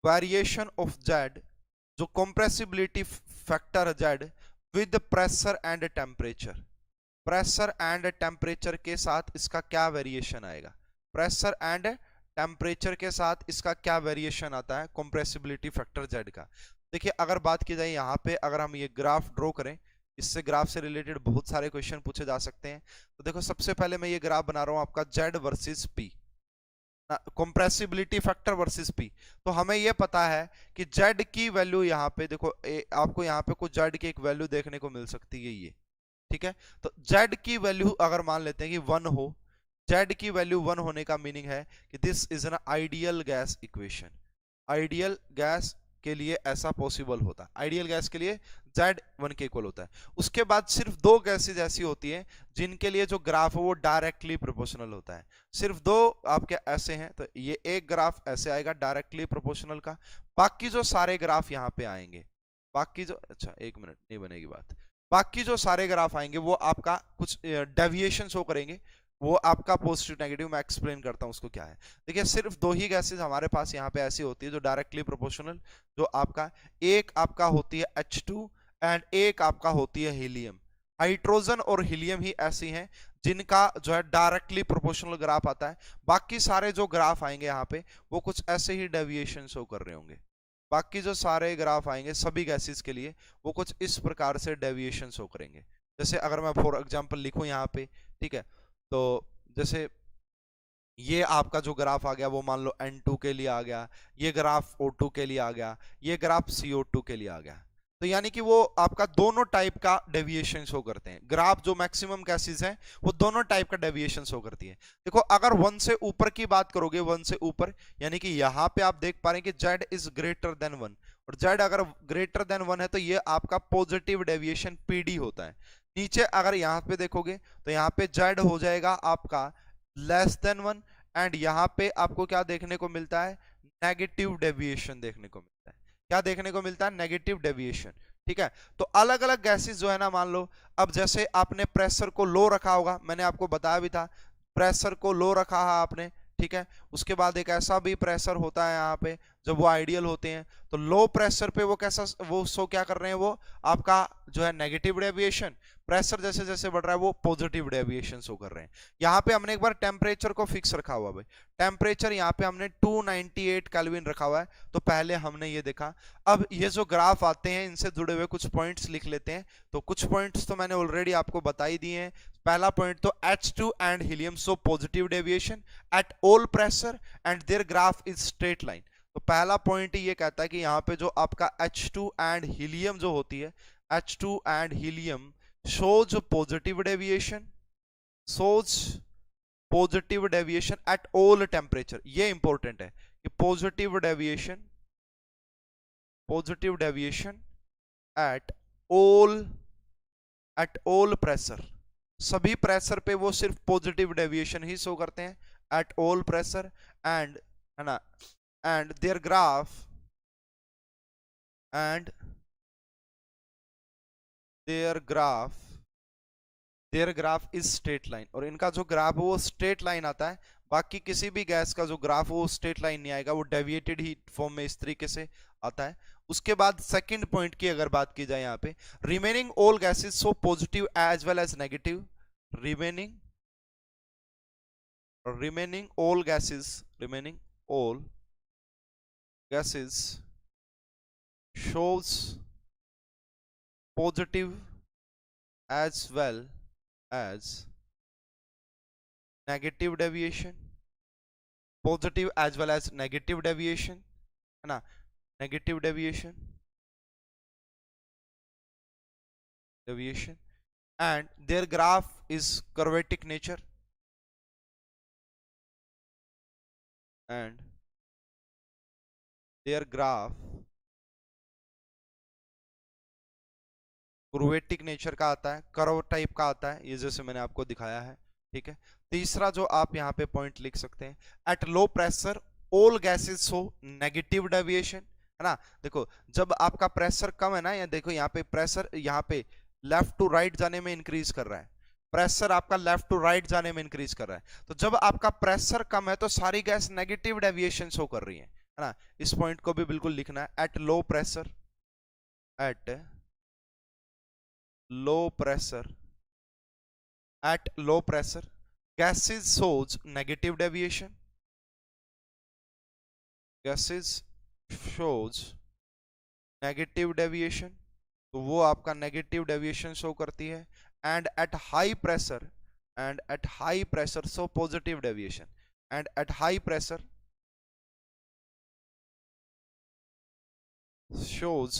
S1: variation of Z, जो compressibility factor Z with pressure and temperature, pressure and temperature के साथ इसका क्या वेरिएशन आएगा, प्रेशर एंड टेम्परेचर के साथ इसका क्या वेरिएशन आता है कॉम्प्रेसिबिलिटी फैक्टर जेड का। देखिए अगर बात की जाए यहाँ पे, अगर हम ये ग्राफ ड्रॉ करें, इससे ग्राफ से रिलेटेड बहुत सारे क्वेश्चन पूछे जा सकते हैं। तो देखो सबसे पहले मैं ये ग्राफ बना रहा हूं आपका Z versus P, compressibility factor versus P. तो हमें यह पता है कि जेड की वैल्यू यहाँ पे देखो, आपको यहाँ पे कुछ जेड की एक वैल्यू देखने को मिल सकती है ये, ठीक है। तो जेड की वैल्यू अगर मान लेते हैं कि 1 हो, जेड की वैल्यू 1 होने का मीनिंग है कि this is an ideal gas equation, ideal gas के लिए ऐसा पॉसिबल होता है, आइडियल गैस के लिए Z 1 के इक्वल होता है। उसके बाद सिर्फ दो गैसेज ऐसी होती हैं जिनके लिए जो ग्राफ है वो डायरेक्टली प्रोपोर्शनल होता है, सिर्फ दो आपके ऐसे हैं। तो ये एक ग्राफ ऐसे आएगा डायरेक्टली प्रोपोर्शनल का, बाकी जो सारे ग्राफ यहाँ पे आएंगे, बाकी जो, अच्छा एक मिनट नहीं बनेगी बात, बाकी जो सारे ग्राफ आएंगे वो आपका कुछ डेविएशन शो करेंगे, वो आपका पॉजिटिव नेगेटिव, मैं एक्सप्लेन करता हूं उसको क्या है। देखिए सिर्फ दो ही गैसेस हमारे पास यहाँ पे ऐसी होती है जो डायरेक्टली प्रोपोर्शनल, जो आपका एक आपका होती है H2 एंड एक आपका होती है हीलियम। हाइड्रोजन और हीलियम ही ऐसी हैं जिनका जो है डायरेक्टली प्रोपोर्शनल ग्राफ आता है। बाकी सारे जो ग्राफ आएंगे यहाँ पे वो कुछ ऐसे ही डेविएशन शो कर रहे होंगे, बाकी जो सारे ग्राफ आएंगे सभी गैसेस के लिए वो कुछ इस प्रकार से डेविएशन शो करेंगे। जैसे अगर मैं फॉर एग्जांपल लिखूं यहाँ पे, ठीक है, तो जैसे ये आपका जो ग्राफ आ गया वो मान लो N2 के लिए आ गया, ये ग्राफ O2 के लिए आ गया, ये ग्राफ CO2 के लिए आ गया। तो यानी कि वो आपका दोनों टाइप का डेविएशन शो करते हैं। ग्राफ जो मैक्सिमम गैसेस हैं वो दोनों टाइप का डेविएशन शो करती है। देखो अगर 1 से ऊपर की बात करोगे, 1 से ऊपर यानी कि यहाँ पे आप देख पा रहे हैं कि Z इज ग्रेटर देन 1, और Z अगर ग्रेटर देन 1 है तो ये आपका पॉजिटिव डेविएशन PD होता है। नीचे अगर यहाँ पे देखोगे तो यहाँ पे Z हो जाएगा आपका लेस देन 1, एंड यहाँ पे आपको क्या देखने को मिलता है, नेगेटिव डेविएशन देखने को मिलता है। क्या देखने को मिलता है, नेगेटिव डेविएशन, ठीक है। तो अलग अलग गैसेस जो है ना, मान लो अब जैसे आपने प्रेशर को लो रखा होगा, मैंने आपको बताया भी था, प्रेशर को लो रखा है आपने, ठीक है। उसके बाद एक ऐसा भी प्रेशर होता है यहाँ पे जब वो आइडियल होते हैं, तो लो प्रेशर पे वो कैसा, वो शो क्या कर रहे हैं, वो आपका जो है नेगेटिव डेविएशन, प्रेशर जैसे जैसे बढ़ रहा है वो पॉजिटिव डेविएशन शो कर रहे हैं। यहाँ पे हमने एक बार टेम्परेचर को फिक्स रखा हुआ भाई, टेम्परेचर यहाँ पे हमने 298 केल्विन रखा हुआ है, तो पहले हमने ये देखा। अब ये जो ग्राफ आते हैं इनसे जुड़े हुए कुछ पॉइंट्स लिख लेते हैं। तो कुछ पॉइंट्स तो मैंने ऑलरेडी आपको बता ही दिए हैं। पहला पॉइंट तो H2 and helium show positive deviation at all pressure and their graph is straight line. तो पहला पॉइंट ये कहता है कि यहाँ पे जो आपका H2 एंड हीलियम जो होती है, H2 and helium shows positive deviation, shows positive deviation at all temperature. ये इंपॉर्टेंट है कि positive deviation at all pressure, सभी प्रेशर पे वो सिर्फ पॉजिटिव डेविएशन ही शो करते हैं एट ऑल प्रेशर, एंड है ना, and their graph is straight line, और इनका जो ग्राफ है वो स्ट्रेट लाइन आता है। बाकी किसी भी गैस का जो ग्राफ वो स्ट्रेट लाइन नहीं आएगा, वो डेविएटेड ही फॉर्म में इस तरीके से आता है। उसके बाद सेकंड पॉइंट की अगर बात की जाए यहाँ पे, remaining all gases show positive as well as negative, remaining all gases shows positive as well as negative deviation, positive as well as negative deviation, है ना, negative deviation, and their graph is curvatic nature, and their graph क्रोवेटिक nature का आता है, curve type का आता है, ये जैसे मैंने आपको दिखाया है। ठीक है, तीसरा जो आप यहाँ पे पॉइंट लिख सकते हैं, at low pressure all gases show negative deviation, है ना। देखो जब आपका प्रेशर कम है ना, या देखो यहाँ पे प्रेशर यहाँ पे लेफ्ट टू राइट जाने में इंक्रीज कर रहा है, प्रेशर आपका लेफ्ट टू राइट जाने में इंक्रीज कर रहा है, तो जब आपका प्रेशर कम है तो सारी गैस नेगेटिव डेविएशन शो कर रही है ना। इस पॉइंट को भी बिल्कुल लिखना है, at low pressure gases shows negative deviation, तो वो आपका नेगेटिव डेविएशन शो करती है, and at high pressure so positive deviation, and at high pressure shows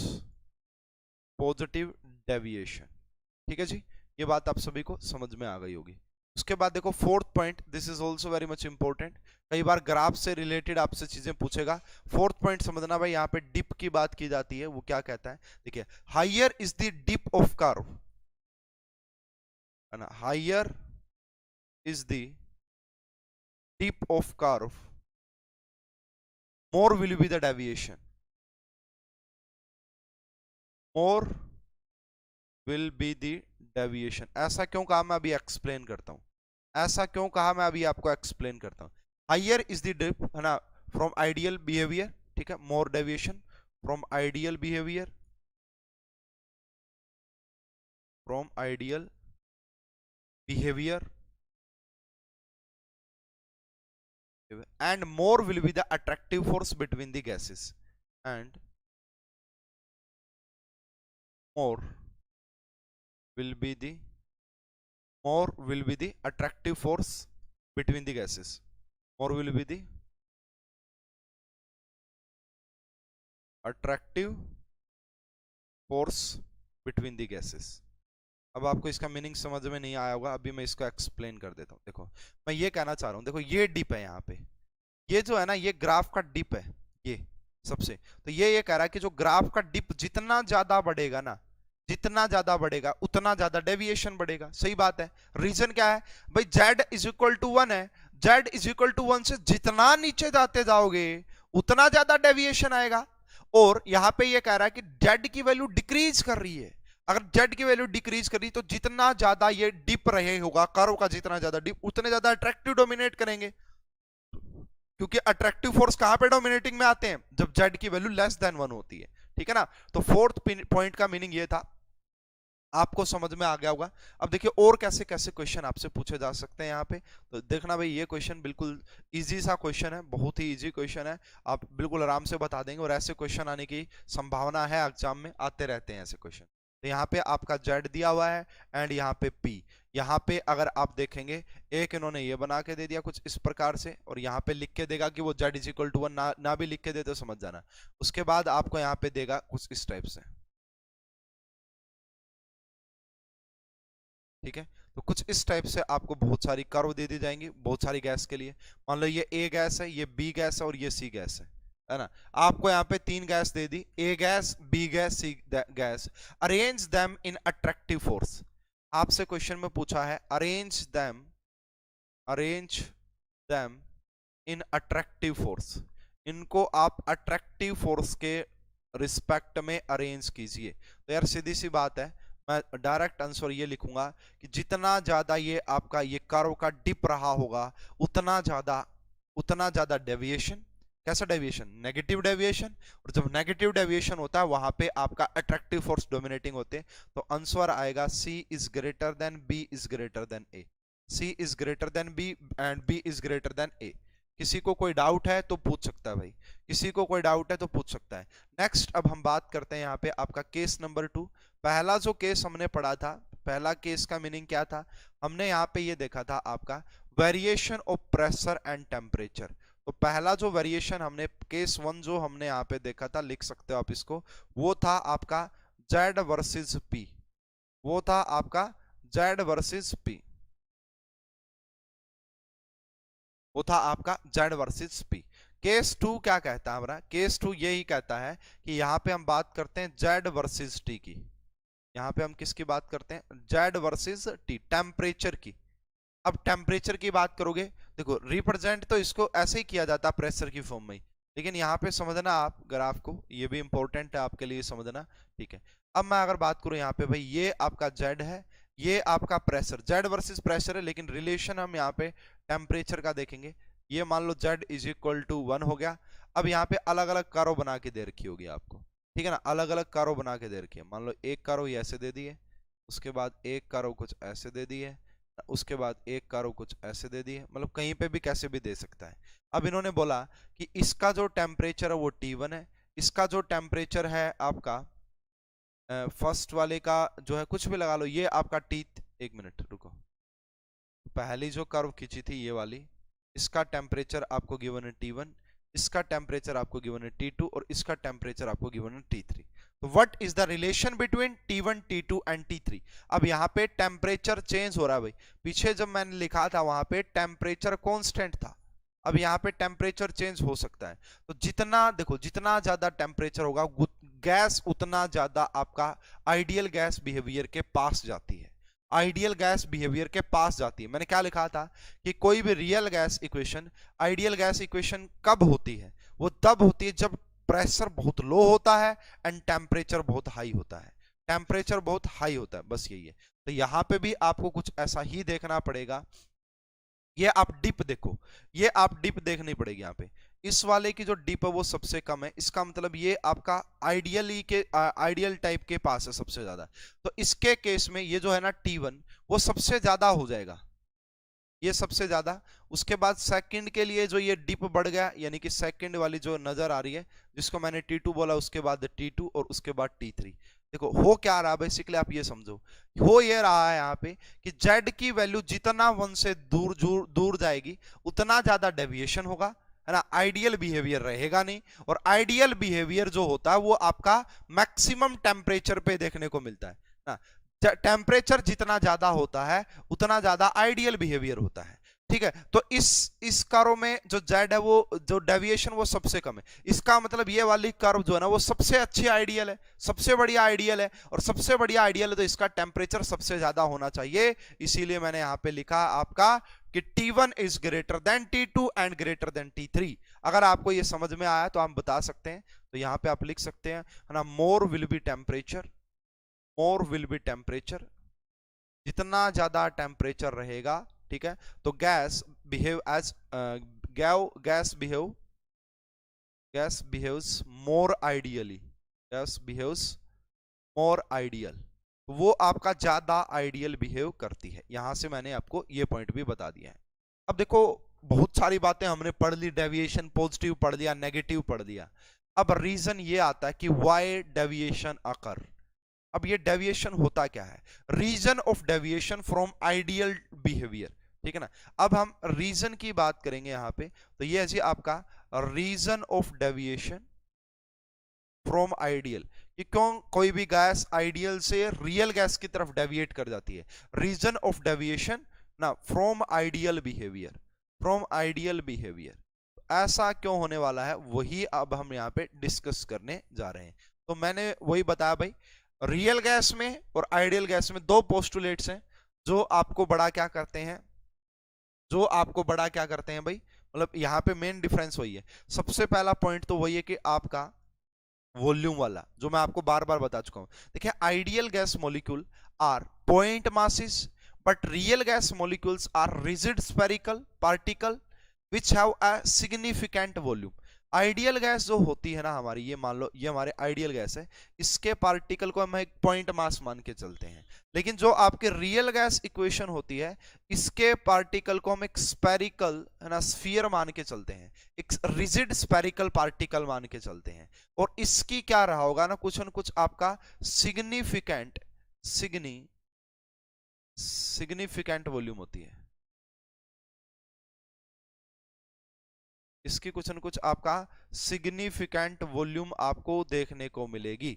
S1: positive deviation. ठीक है जी, ये बात आप सभी को समझ में आ गई होगी। उसके बाद देखो fourth point, this is also very much important, कई बार ग्राफ से रिलेटेड आपसे चीजें पूछेगा। फोर्थ पॉइंट समझना भाई, यहाँ पे डिप की बात की जाती है, वो क्या कहता है, देखिए higher is the dip of curve, है ना, higher is the dip of curve, more will be the deviation, more will be the deviation. ऐसा क्यों कहा, मैं अभी एक्सप्लेन करता हूं, ऐसा क्यों कहा मैं अभी आपको एक्सप्लेन करता हूं। हायर इज द डिप, है ना, फ्रॉम आइडियल बिहेवियर, ठीक है, more deviation from ideal behaviour, and more will be the attractive force between the gases, and more will be the attractive force between the gases, more will be the attractive force between the gases। अब आपको इसका meaning समझ में नहीं आया होगा, अभी मैं इसको एक्सप्लेन कर देता हूँ। देखो मैं ये कहना चाह रहा हूँ, देखो ये डिप है यहाँ पे, ये जो है ना, ये ग्राफ का डिप है, ये सबसे, तो ये कह रहा है कि जो ग्राफ का डिप जितना ज्यादा बढ़ेगा ना, जितना ज्यादा बढ़ेगा उतना ज्यादा डेविएशन बढ़ेगा। सही बात है, रीजन क्या है भाई, z इज इक्वल टू 1 है, z इज इक्वल टू 1 से जितना नीचे जाते जाओगे उतना ज्यादा डेविएशन आएगा। और यहां पे ये कह रहा है कि z की वैल्यू डिक्रीज कर रही है, अगर z की वैल्यू डिक्रीज कर रही तो जितना ज्यादा ये डिप रहे होगा, कर्व का जितना ज्यादा डिप, उतने ज्यादा अट्रैक्टिव डोमिनेट करेंगे, क्योंकि अट्रैक्टिव फोर्स कहां पे डोमिनेटिंग में आते हैं, जब z की वैल्यू लेस देन 1 होती है। ठीक है ना, तो फोर्थ पॉइंट का मीनिंग ये था, आपको समझ में आ गया होगा। अब देखिए और कैसे कैसे क्वेश्चन आपसे पूछे जा सकते हैं यहाँ पे, तो देखना भाई, ये क्वेश्चन बिल्कुल इजी सा क्वेश्चन है, बहुत ही इजी क्वेश्चन है, आप बिल्कुल आराम से बता देंगे, और ऐसे क्वेश्चन आने की संभावना है, एग्जाम में आते रहते हैं ऐसे क्वेश्चन। तो यहाँ पे आपका z दिया हुआ है, एंड यहाँ पे p, यहाँ पे अगर आप देखेंगे एक इन्होंने ये बना के दे दिया कुछ इस प्रकार से, और यहाँ पे लिख के देगा कि वो z इज इक्वल टू 1, ना भी लिख के दे तो समझ जाना। उसके बाद आपको यहाँ पे देगा कुछ इस टाइप से, ठीक है। तो कुछ इस टाइप से आपको बहुत सारी कर्व दे दी जाएंगी बहुत सारी गैस के लिए। मान लो ये ए गैस है, ये बी गैस है और ये सी गैस है ना। आपको यहाँ पे 3 गैस दे दी, A gas, B gas, C gas. Arrange them in attractive force. आपसे क्वेश्चन में पूछा है arrange them in attractive force. इनको आप अट्रैक्टिव फोर्स के रिस्पेक्ट में अरेंज कीजिए। तो यार सीधी सी बात है, मैं डायरेक्ट आंसर ये लिखूंगा कि जितना ज्यादा ये आपका ये कर्व का डिप रहा होगा उतना ज्यादा डेविएशन। कैसा डेविएशन? Negative deviation. और जब नेगेटिव डेविएशन होता है वहां पे आपका अट्रैक्टिव फोर्स डोमिनेटिंग होते हैं। तो आंसर आएगा C is greater than B is greater than A. C is greater than B and B is greater than A. किसी को कोई डाउट है तो पूछ सकता है भाई, किसी को कोई डाउट है तो पूछ सकता है। नेक्स्ट अब हम बात करते हैं यहाँ पे आपका केस नंबर 2। पहला जो केस हमने पढ़ा था, पहला केस का मीनिंग क्या था? हमने यहाँ पे ये देखा था आपका variation of pressure and temperature. तो पहला जो वेरिएशन हमने केस 1 जो हमने यहाँ पे देखा था, लिख सकते हो आप इसको, वो था आपका जेड वर्सेस पी। वो था आपका जेड वर्सेस पी, वो था आपका जेड वर्सेस पी। केस 2 क्या कहता है हमारा? केस 2 यही कहता है कि यहाँ पे हम बात करते हैं जेड वर्सेस टी की। यहाँ पे हम किसकी बात करते हैं? जेड वर्सेस टी, टेम्परेचर की। अब टेम्परेचर की बात करोगे, देखो रिप्रेजेंट तो इसको ऐसे ही किया जाता है प्रेशर की फॉर्म में ही, लेकिन यहाँ पे समझना आप ग्राफ को, ये भी इंपॉर्टेंट है आपके लिए समझना, ठीक है। अब मैं अगर बात करूं यहाँ पे भाई, ये आपका जेड है, ये आपका प्रेशर, जेड वर्सेस प्रेशर है, लेकिन रिलेशन हम यहाँ पे टेम्परेचर का देखेंगे। ये मान लो जेड इज इक्वल टू 1 हो गया। अब यहाँ पे अलग अलग कर्व बना के दे रखी होगी आपको, ठीक है ना, अलग अलग कर्व बना के दे रखी है। मान लो एक कर्व ऐसे दे दिए, उसके बाद एक कर्व कुछ ऐसे दे दिए, उसके बाद एक कर्व कुछ ऐसे दे दिए, मतलब कहीं पे भी कैसे भी दे सकता है। अब इन्होंने बोला कि इसका जो टेम्परेचर है वो T1 है, इसका जो टेम्परेचर है आपका फर्स्ट वाले का जो है कुछ भी लगा लो, ये आपका एक मिनट रुको, पहली जो कर्व खींची थी ये वाली, इसका टेम्परेचर आपको गिवन है T1, इसका टेम्परेचर आपको गिवन है T2 और इसका टेम्परेचर आपको गिवन है T3। तो what is the relation between T1, T2 and T3? अब यहाँ पे टेम्परेचर चेंज हो रहा है भाई, पीछे जब मैंने लिखा था वहां पे टेम्परेचर कांस्टेंट था, अब यहाँ पे टेम्परेचर चेंज हो सकता है। तो जितना देखो, जितना ज्यादा टेम्परेचर होगा गैस उतना ज्यादा आपका आइडियल गैस बिहेवियर के पास जाती है, आइडियल गैस बिहेवियर के पास जाती है। मैंने क्या लिखा था कि कोई भी real gas equation, ideal gas equation कब होती है? वो तब होती है जब प्रेशर बहुत लो होता है एंड टेम्परेचर बहुत हाई होता है, टेम्परेचर बहुत हाई होता है, बस यही है। तो यहां पे भी आपको कुछ ऐसा ही देखना पड़ेगा। ये आप डिप देखो, ये आप डिप देखनी पड़ेगी यहाँ पे, इस वाले की जो डिप है वो सबसे कम है, इसका मतलब ये आपका आइडियल टाइप के पास है सबसे ज्यादा। तो इसके केस में ये जो है ना T1 वो सबसे ज्यादा हो जाएगा, ये सबसे ज्यादा। उसके बाद सेकंड के लिए जो ये डिप बढ़ गया, यानी कि सेकंड वाली जो नजर आ रही है जिसको मैंने T2 बोला, उसके बाद T2 और उसके बाद T3। देखो हो क्या रहा है बेसिकली, आप ये समझो, हो ये रहा है यहाँ पे कि जेड की वैल्यू जितना 1 से दूर दूर जाएगी उतना ज्यादा डेविएशन होगा, है ना, आइडियल बिहेवियर रहेगा नहीं। और आइडियल बिहेवियर जो होता है वो आपका मैक्सिमम टेम्परेचर पे देखने को मिलता है ना, टेम्परेचर जितना ज्यादा होता है उतना ज्यादा आइडियल बिहेवियर होता है, ठीक है। तो इस कर्व में जो जेड है वो जो डेविएशन वो सबसे कम है, इसका मतलब ये वाली कर्व जो है ना वो सबसे अच्छी आइडियल है, सबसे बढ़िया आइडियल है, और सबसे बढ़िया आइडियल है तो इसका टेम्परेचर सबसे ज्यादा होना चाहिए। इसीलिए मैंने यहां पे लिखा आपका कि T1 is greater then T2 and greater than T3। अगर आपको ये समझ में आया तो आप बता सकते हैं, तो यहां पे आप लिख सकते हैं, है ना, more will be temperature, more will be temperature, जितना ज्यादा टेम्परेचर रहेगा, ठीक है, तो gas behave as gas behaves more ideally, gas behaves more ideal, वो आपका ज्यादा आइडियल बिहेव करती है। यहां से मैंने आपको ये पॉइंट भी बता दिया है। अब देखो बहुत सारी बातें हमने पढ़ ली, डेविएशन पॉजिटिव पढ़ लिया, नेगेटिव पढ़ लिया। अब रीजन ये आता है कि व्हाई डेविएशन अकर। अब ये डेविएशन होता क्या है? Reason of deviation from ideal behaviour, ठीक है ना। अब हम रीजन की बात करेंगे यहां पे, तो ये है जी आपका reason of deviation from ideal, कि क्यों कोई भी गैस आइडियल से रियल गैस की तरफ डेविएट कर जाती है। रीजन ऑफ डेविएशन ना from ideal behaviour, from ideal behaviour, ऐसा क्यों होने वाला है वही अब हम यहाँ पे डिस्कस करने जा रहे हैं। तो मैंने वही बताया भाई, रियल गैस में और आइडियल गैस में दो पोस्टुलेट्स हैं जो आपको बड़ा क्या करते हैं, जो आपको बड़ा क्या करते हैं भाई, मतलब यहाँ पे मेन डिफरेंस वही है। सबसे पहला पॉइंट तो वही है कि आपका वॉल्यूम वाला, जो मैं आपको बार बार बता चुका हूं। देखिए ideal gas molecule are point masses but real gas molecules are rigid spherical particle which have a significant volume. Ideal gas जो होती है ना हमारी, ये मान लो ये हमारे आइडियल गैस है, इसके पार्टिकल को हम एक पॉइंट मास मान के चलते हैं। लेकिन जो आपके रियल गैस इक्वेशन होती है, इसके पार्टिकल को हम एक स्फेरिकल है ना स्फीयर मान के चलते हैं, एक रिजिड स्फेरिकल पार्टिकल मान के चलते हैं। और इसकी क्या रहा होगा ना कुछ आपका सिग्निफिकेंट वॉल्यूम होती है, इसकी कुछ न कुछ आपका सिग्निफिकेंट वॉल्यूम आपको देखने को मिलेगी,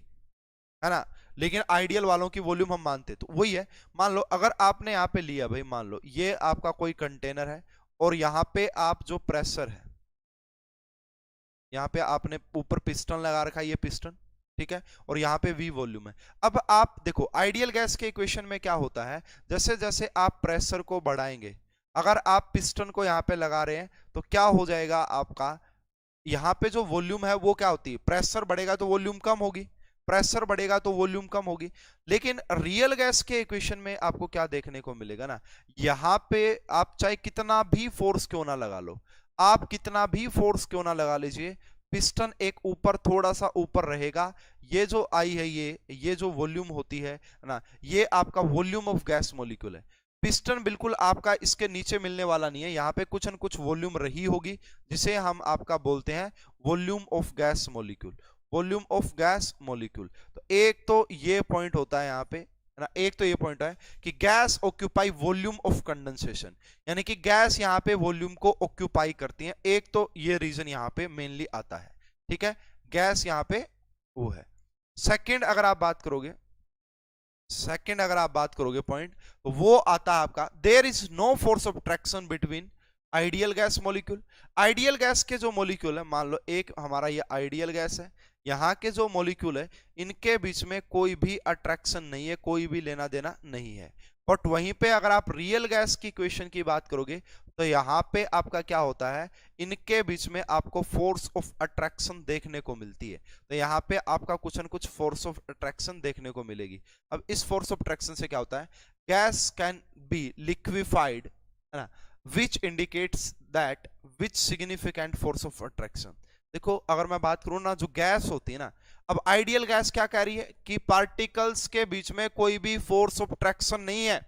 S1: है ना। लेकिन आइडियल वालों की वॉल्यूम हम मानते तो वही है। मान लो अगर आपने यहाँ पे लिया भाई, मान लो ये आपका कोई कंटेनर है और यहाँ पे आप जो प्रेशर है, यहाँ पे आपने ऊपर पिस्टन लगा रखा है, ये पिस्टन ठीक है, और यहाँ पे V वॉल्यूम है। अब आप देखो आइडियल गैस के इक्वेशन में क्या होता है, जैसे जैसे आप प्रेशर को बढ़ाएंगे, अगर आप पिस्टन को यहाँ पे लगा रहे हैं तो क्या हो जाएगा आपका, यहाँ पे जो वॉल्यूम है वो क्या होती है, प्रेशर बढ़ेगा तो वॉल्यूम कम होगी, प्रेशर बढ़ेगा तो वॉल्यूम कम होगी। लेकिन रियल गैस के इक्वेशन में आपको क्या देखने को मिलेगा ना, यहाँ पे आप चाहे कितना भी फोर्स क्यों ना लगा लो, आप कितना भी फोर्स क्यों ना लगा लीजिए, पिस्टन एक ऊपर थोड़ा सा ऊपर रहेगा। ये जो आई है ये जो वॉल्यूम होती है ना, ये आपका वॉल्यूम ऑफ गैस मॉलिक्यूल है। पिस्टन बिल्कुल आपका इसके नीचे मिलने वाला नहीं है, यहाँ पे कुछ न कुछ वॉल्यूम रही होगी जिसे हम आपका बोलते हैं volume of gas molecule, volume of gas molecule. तो एक तो ये पॉइंट होता है यहाँ पे ना, एक तो ये पॉइंट है कि gas occupy volume of condensation, यानी कि गैस यहाँ पे वॉल्यूम को ऑक्यूपाई करती है। एक तो ये रीजन यहाँ पे मेनली आता है, ठीक है, गैस यहाँ पे वो है। सेकंड अगर आप बात करोगे, सेकंड अगर आप बात करोगे पॉइंट, तो वो आता है आपका there is no force of attraction between ideal gas molecule. Ideal gas के जो मॉलिक्यूल है, मान लो एक हमारा ये आइडियल गैस है, यहाँ के जो मॉलिक्यूल है इनके बीच में कोई भी अट्रैक्शन नहीं है, कोई भी लेना देना नहीं है। बट वहीं पे अगर आप रियल गैस की इक्वेशन की बात करोगे तो यहाँ पे आपका क्या होता है, इनके बीच में आपको फोर्स ऑफ अट्रैक्शन देखने को मिलती है। तो यहाँ पे आपका कुछ न कुछ फोर्स ऑफ अट्रैक्शन देखने को मिलेगी। अब इस फोर्स ऑफ अट्रैक्शन से क्या होता है, गैस कैन बी लिक्विफाइड, है ना, which indicates that which significant force of attraction. देखो अगर मैं बात करूं ना, जो गैस होती है ना, अब आइडियल गैस क्या कह रही है कि पार्टिकल्स के बीच में कोई भी फोर्स ऑफ अट्रैक्शन नहीं है,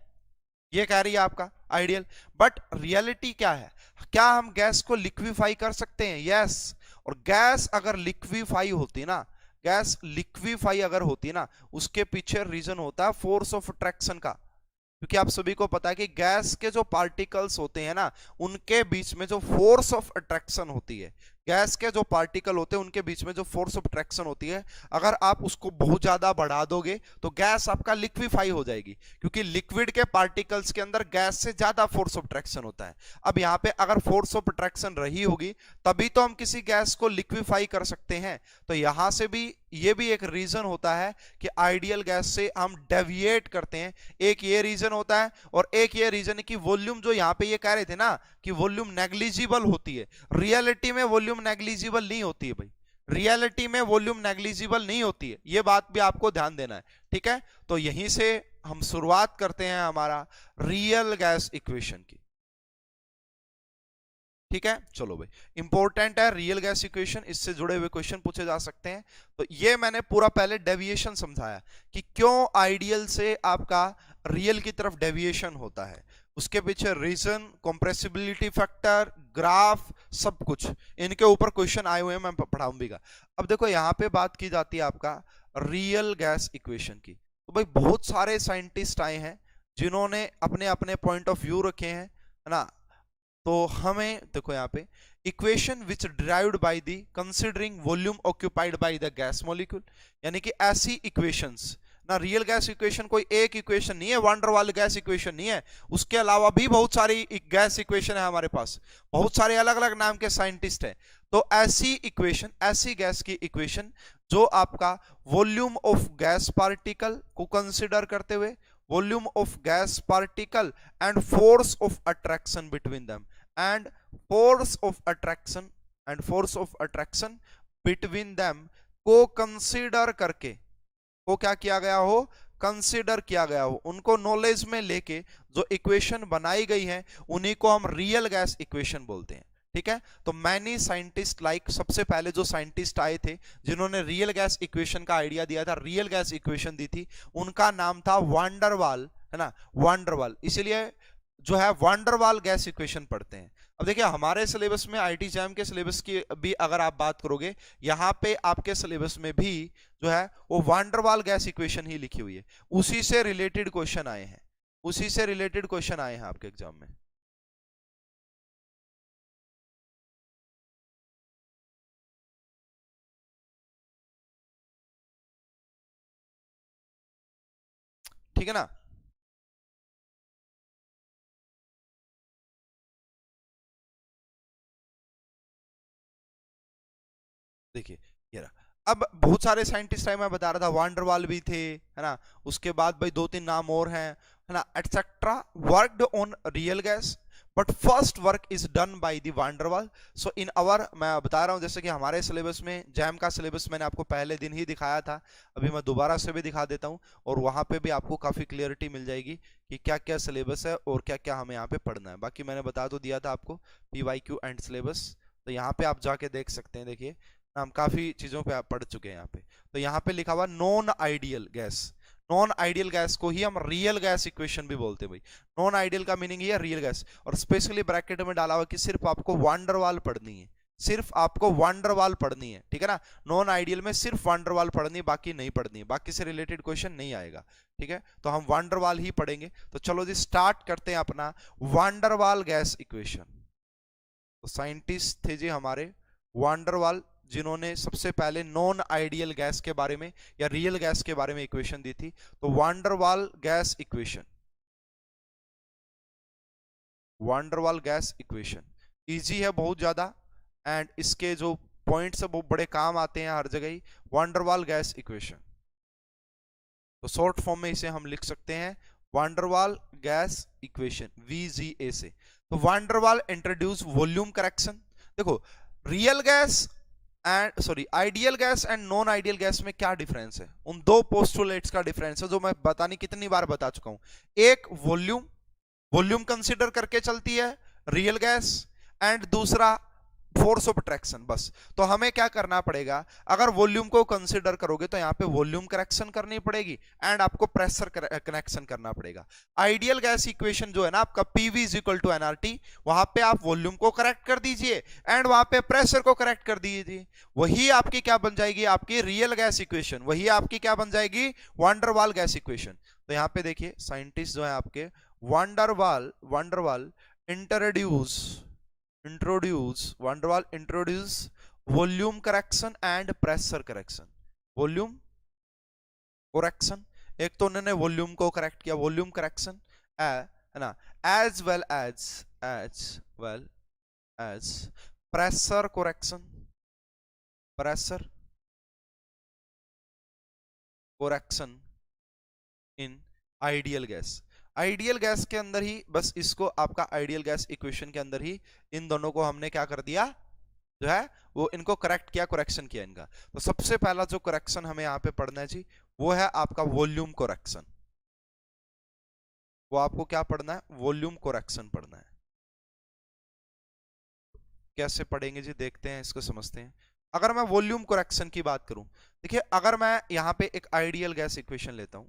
S1: ये कह रही है आपका आइडियल। बट रियलिटी क्या है, क्या हम गैस को लिक्विफाई कर सकते हैं? यस। और गैस अगर लिक्विफाई होती ना, गैस लिक्विफाई अगर होती ना, उसके पीछे रीजन होता है फोर्स ऑफ अट्रैक्शन का। क्योंकि आप सभी को पता है कि गैस के जो पार्टिकल्स होते हैं ना, उनके बीच में जो फोर्स ऑफ अट्रैक्शन होती है, गैस के जो पार्टिकल होते हैं उनके बीच में जो फोर्स ऑफ अट्रैक्शन होती है, अगर आप उसको बहुत ज्यादा बढ़ा दोगे तो गैस आपका लिक्विफाई हो जाएगी, क्योंकि लिक्विड के पार्टिकल्स के अंदर गैस से ज्यादा फोर्स ऑफ अट्रैक्शन होता है। अब यहाँ पे अगर फोर्स ऑफ अट्रैक्शन रही होगी तभी तो हम किसी गैस को लिक्विफाई कर सकते हैं। तो यहां से भी ये भी एक रीजन होता है कि आइडियल गैस से हम डेविएट करते हैं। एक ये रीजन होता है और एक ये रीजन की वॉल्यूम, जो यहाँ पे ये कह रहे थे ना कि वॉल्यूम नेग्लिजिबल होती है, रियलिटी में वॉल्यूम नेग्लिजिबल नहीं होती है भाई, रियलिटी में वॉल्यूम नेग्लिजिबल नहीं होती है, ये बात भी आपको ध्यान देना है, ठीक है। तो यहीं से हम शुरुआत करते हैं हमारा रियल गैस इक्वेशन की, ठीक है। चलो भाई, इंपॉर्टेंट है रियल गैस इक्वेशन, इससे जुड़े हुए क्वेश्चन पूछे जा सकते हैं। तो ये मैंने पूरा पहले डेविएशन समझाया कि क्यों आइडियल से आपका रियल की तरफ डेविएशन होता है, उसके पीछे रीजन, कंप्रेसिबिलिटी फैक्टर, ग्राफ, सब कुछ इनके ऊपर क्वेश्चन आए हुए हैं, मैं पढ़ाऊंगा। अब देखो यहाँ पे बात की जाती है आपका रियल गैस इक्वेशन की। तो भाई बहुत सारे साइंटिस्ट आए हैं जिन्होंने अपने अपने पॉइंट ऑफ व्यू रखे हैं, है ना। तो हमें देखो यहाँ पे equation which derived by the considering volume occupied by the gas molecule, यानी कि ऐसी इक्वेशंस ना, रियल गैस इक्वेशन कोई एक इक्वेशन नहीं है, वंडर वाल गैस इक्वेशन नहीं है, उसके अलावा भी बहुत सारी गैस इक्वेशन है हमारे पास, बहुत सारे अलग अलग नाम के साइंटिस्ट हैं। तो ऐसी इक्वेशन, ऐसी गैस की इक्वेशन जो आपका वॉल्यूम ऑफ गैस पार्टिकल को कंसिडर करते हुए volume of gas particle and force of attraction between them and force of attraction between them को कंसीडर करके, को क्या किया गया हो, कंसीडर किया गया हो, उनको नॉलेज में लेके जो इक्वेशन बनाई गई है उन्हीं को हम रियल गैस इक्वेशन बोलते हैं। ठीक है, तो मैनी साइंटिस्ट लाइक, सबसे पहले जो साइंटिस्ट आए थे जिन्होंने रियल गैस इक्वेशन का आइडिया दिया था, रियल गैस इक्वेशन दी थी, उनका नाम था वांडरवाल, है ना, वांडरवाल, इसीलिए जो है वांडरवाल गैस इक्वेशन पढ़ते हैं। अब देखिए हमारे सिलेबस में, आईटी जैम के सिलेबस की भी अगर आप बात करोगे, यहाँ पे आपके सिलेबस में भी जो है वो वांडरवाल गैस इक्वेशन ही लिखी हुई है, उसी से रिलेटेड क्वेश्चन आए हैं, उसी से रिलेटेड क्वेश्चन आए हैं आपके एग्जाम में। ठीक है ना। देखिए ये रहा, अब बहुत सारे साइंटिस्ट है, मैं बता रहा था वांडरवाल भी थे, है ना, उसके बाद भाई दो तीन नाम और हैं, है ना, etcetera, worked on real gas, but first work is done by the van der Waal. So in our, मैं बता रहा हूं जैसे कि हमारे सिलेबस में, जैम का सिलेबस मैंने आपको पहले दिन ही दिखाया था, अभी मैं दोबारा से भी दिखा देता हूं, और वहां पे भी आपको काफी क्लियरिटी मिल जाएगी कि क्या क्या सिलेबस है और क्या क्या हमें यहाँ पे पढ़ना है। बाकी मैंने बता तो दिया था आपको PYQ एंड सिलेबस, तो यहाँ पे आप जाके देख सकते हैं। देखिए हम काफी चीजों पे आप पढ़ चुके हैं यहाँ पे। तो यहाँ पे लिखा हुआ non ideal gas, non ideal gas को ही हम रियल गैस इक्वेशन भी बोलते हैं भाई। नॉन आइडियल का मीनिंग ये है रियल गैस, और स्पेशली ब्रैकेट में डाला हुआ कि सिर्फ आपको वांडरवाल पढ़नी है, सिर्फ आपको वांडरवाल पढ़नी है, ठीक है ना। नॉन आइडियल में सिर्फ वांडरवाल पढ़नी है, बाकी नहीं पढ़नी है, बाकी से रिलेटेड क्वेश्चन नहीं आएगा, ठीक है। तो हम वांडरवाल ही पढ़ेंगे। तो चलो जी स्टार्ट करते हैं अपना वांडरवाल गैस इक्वेशन। तो साइंटिस्ट थे जी हमारे वांडरवाल, जिन्होंने सबसे पहले नॉन आइडियल गैस के बारे में या रियल गैस के बारे में इक्वेशन दी थी। तो van der Waal gas equation, van der Waal gas equation easy है बहुत ज्यादा, एंड इसके जो पॉइंट्स है वो बड़े काम आते हैं हर जगह ही। वांडरवाल गैस इक्वेशन, तो शॉर्ट फॉर्म में इसे हम लिख सकते हैं वांडरवाल गैस इक्वेशन, VGA से। तो वांडरवाल इंट्रोड्यूस वॉल्यूम करेक्शन। देखो real gas and sorry ideal gas and non ideal gas में क्या डिफरेंस है, उन दो पोस्टुलेट्स का डिफरेंस है जो मैं बतानी कितनी बार बता चुका हूं। एक वॉल्यूम, वॉल्यूम कंसीडर करके चलती है रियल गैस, एंड दूसरा फोर्स ऑफ अट्रैक्शन। बस तो हमें क्या करना पड़ेगा, अगर वॉल्यूम को कंसीडर करोगे तो यहाँ पे वॉल्यूम करेक्शन करनी पड़ेगी एंड आपको प्रेशर कनेक्शन करना पड़ेगा। आइडियल गैस इक्वेशन जो है ना आपका PV is equal to NRT, वहां पे आप वॉल्यूम को करेक्ट कर दीजिए एंड वहां पे प्रेशर को करेक्ट कर दीजिए, वही आपकी क्या बन जाएगी, आपकी रियल गैस इक्वेशन, वही आपकी क्या बन जाएगी, वांडरवाल गैस इक्वेशन। तो यहाँ पे देखिए साइंटिस्ट जो है आपके van der Waal van der Waal introduce volume correction and pressure correction. Volume correction, एक तो उन्होंने वॉल्यूम को करेक्ट किया, वॉल्यूम करेक्शन है ना, as well as pressure correction, pressure correction in ideal gas. Ideal gas के अंदर ही बस इसको आपका आइडियल गैस इक्वेशन के अंदर ही इन दोनों को हमने क्या कर दिया, जो है वो इनको करेक्ट किया, करेक्शन किया इनका। तो सबसे पहला जो करेक्शन हमें यहाँ पे पढ़ना है जी, वो है आपका वॉल्यूम करेक्शन। वो आपको क्या पढ़ना है, वॉल्यूम करेक्शन पढ़ना है। कैसे पढ़ेंगे जी, देखते हैं, इसको समझते हैं। अगर मैं वॉल्यूम करेक्शन की बात करूं, देखिए अगर मैं यहाँ पे एक आइडियल गैस इक्वेशन लेता हूं,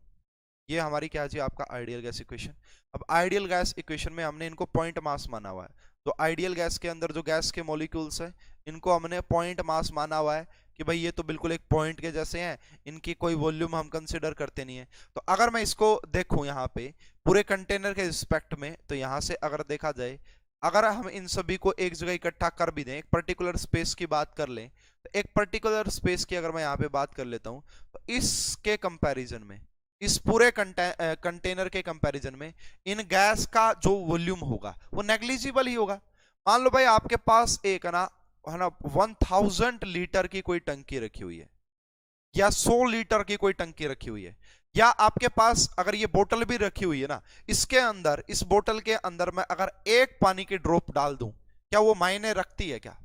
S1: ये हमारी क्या है जी, आपका आइडियल गैस इक्वेशन। अब आइडियल गैस इक्वेशन में हमने इनको पॉइंट मास माना हुआ है, तो आइडियल गैस के अंदर जो गैस के मॉलिक्यूल्स है इनको हमने पॉइंट मास माना हुआ है कि भाई ये तो बिल्कुल एक पॉइंट के जैसे हैं, इनकी कोई वॉल्यूम हम कंसिडर करते नहीं है। तो अगर मैं इसको देखूं यहाँ पे पूरे कंटेनर के रिस्पेक्ट में, तो यहाँ से अगर देखा जाए अगर हम इन सभी को एक जगह इकट्ठा कर भी दें, एक पर्टिकुलर स्पेस की बात कर लें, तो एक पर्टिकुलर स्पेस की अगर मैं यहाँ पे बात कर लेता हूँ, तो इसके कंपैरिजन में, इस पूरे कंटेनर के कंपैरिजन में इन गैस का जो वॉल्यूम होगा वो नेग्लिजिबल ही होगा। मान लो भाई आपके पास एक है ना 1000 लीटर की कोई टंकी रखी हुई है, या 100 लीटर की कोई टंकी रखी हुई है, या आपके पास अगर ये बोतल भी रखी हुई है ना, इसके अंदर, इस बोतल के अंदर मैं अगर एक पानी की ड्रॉप डाल दूं, क्या वो मायने रखती है क्या?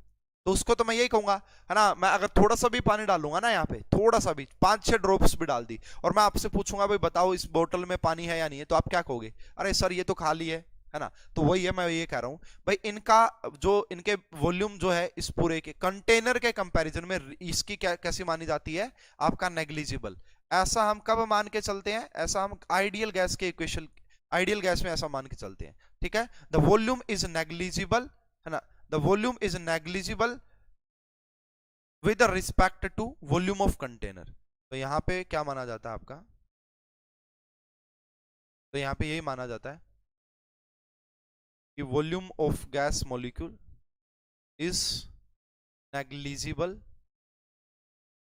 S1: तो उसको तो मैं यही कहूंगा, है ना, मैं अगर थोड़ा सा भी पानी डालूंगा ना, यहाँ पे थोड़ा सा भी 5-6 ड्रॉप्स भी डाल दी, और मैं आपसे पूछूंगा भाई बताओ इस बोतल में पानी है या नहीं है, तो आप क्या कहोगे? अरे सर ये तो खाली है ना। तो वही है, मैं ये कह रहा हूं भाई, इनका जो इनके वॉल्यूम जो है इस पूरे के कंटेनर के कंपैरिजन में इसकी क्या कैसी मानी जाती है? आपका नेग्लिजिबल। ऐसा हम कब मान के चलते हैं? ऐसा हम आइडियल गैस के इक्वेशन, आइडियल गैस में ऐसा मान के चलते हैं, ठीक है। द वॉल्यूम इज नेग्लिजिबल, है ना, the volume is negligible with respect to volume of container. तो यहां पे क्या माना जाता है आपका? तो यहां पे यही माना जाता है कि volume of gas molecule is negligible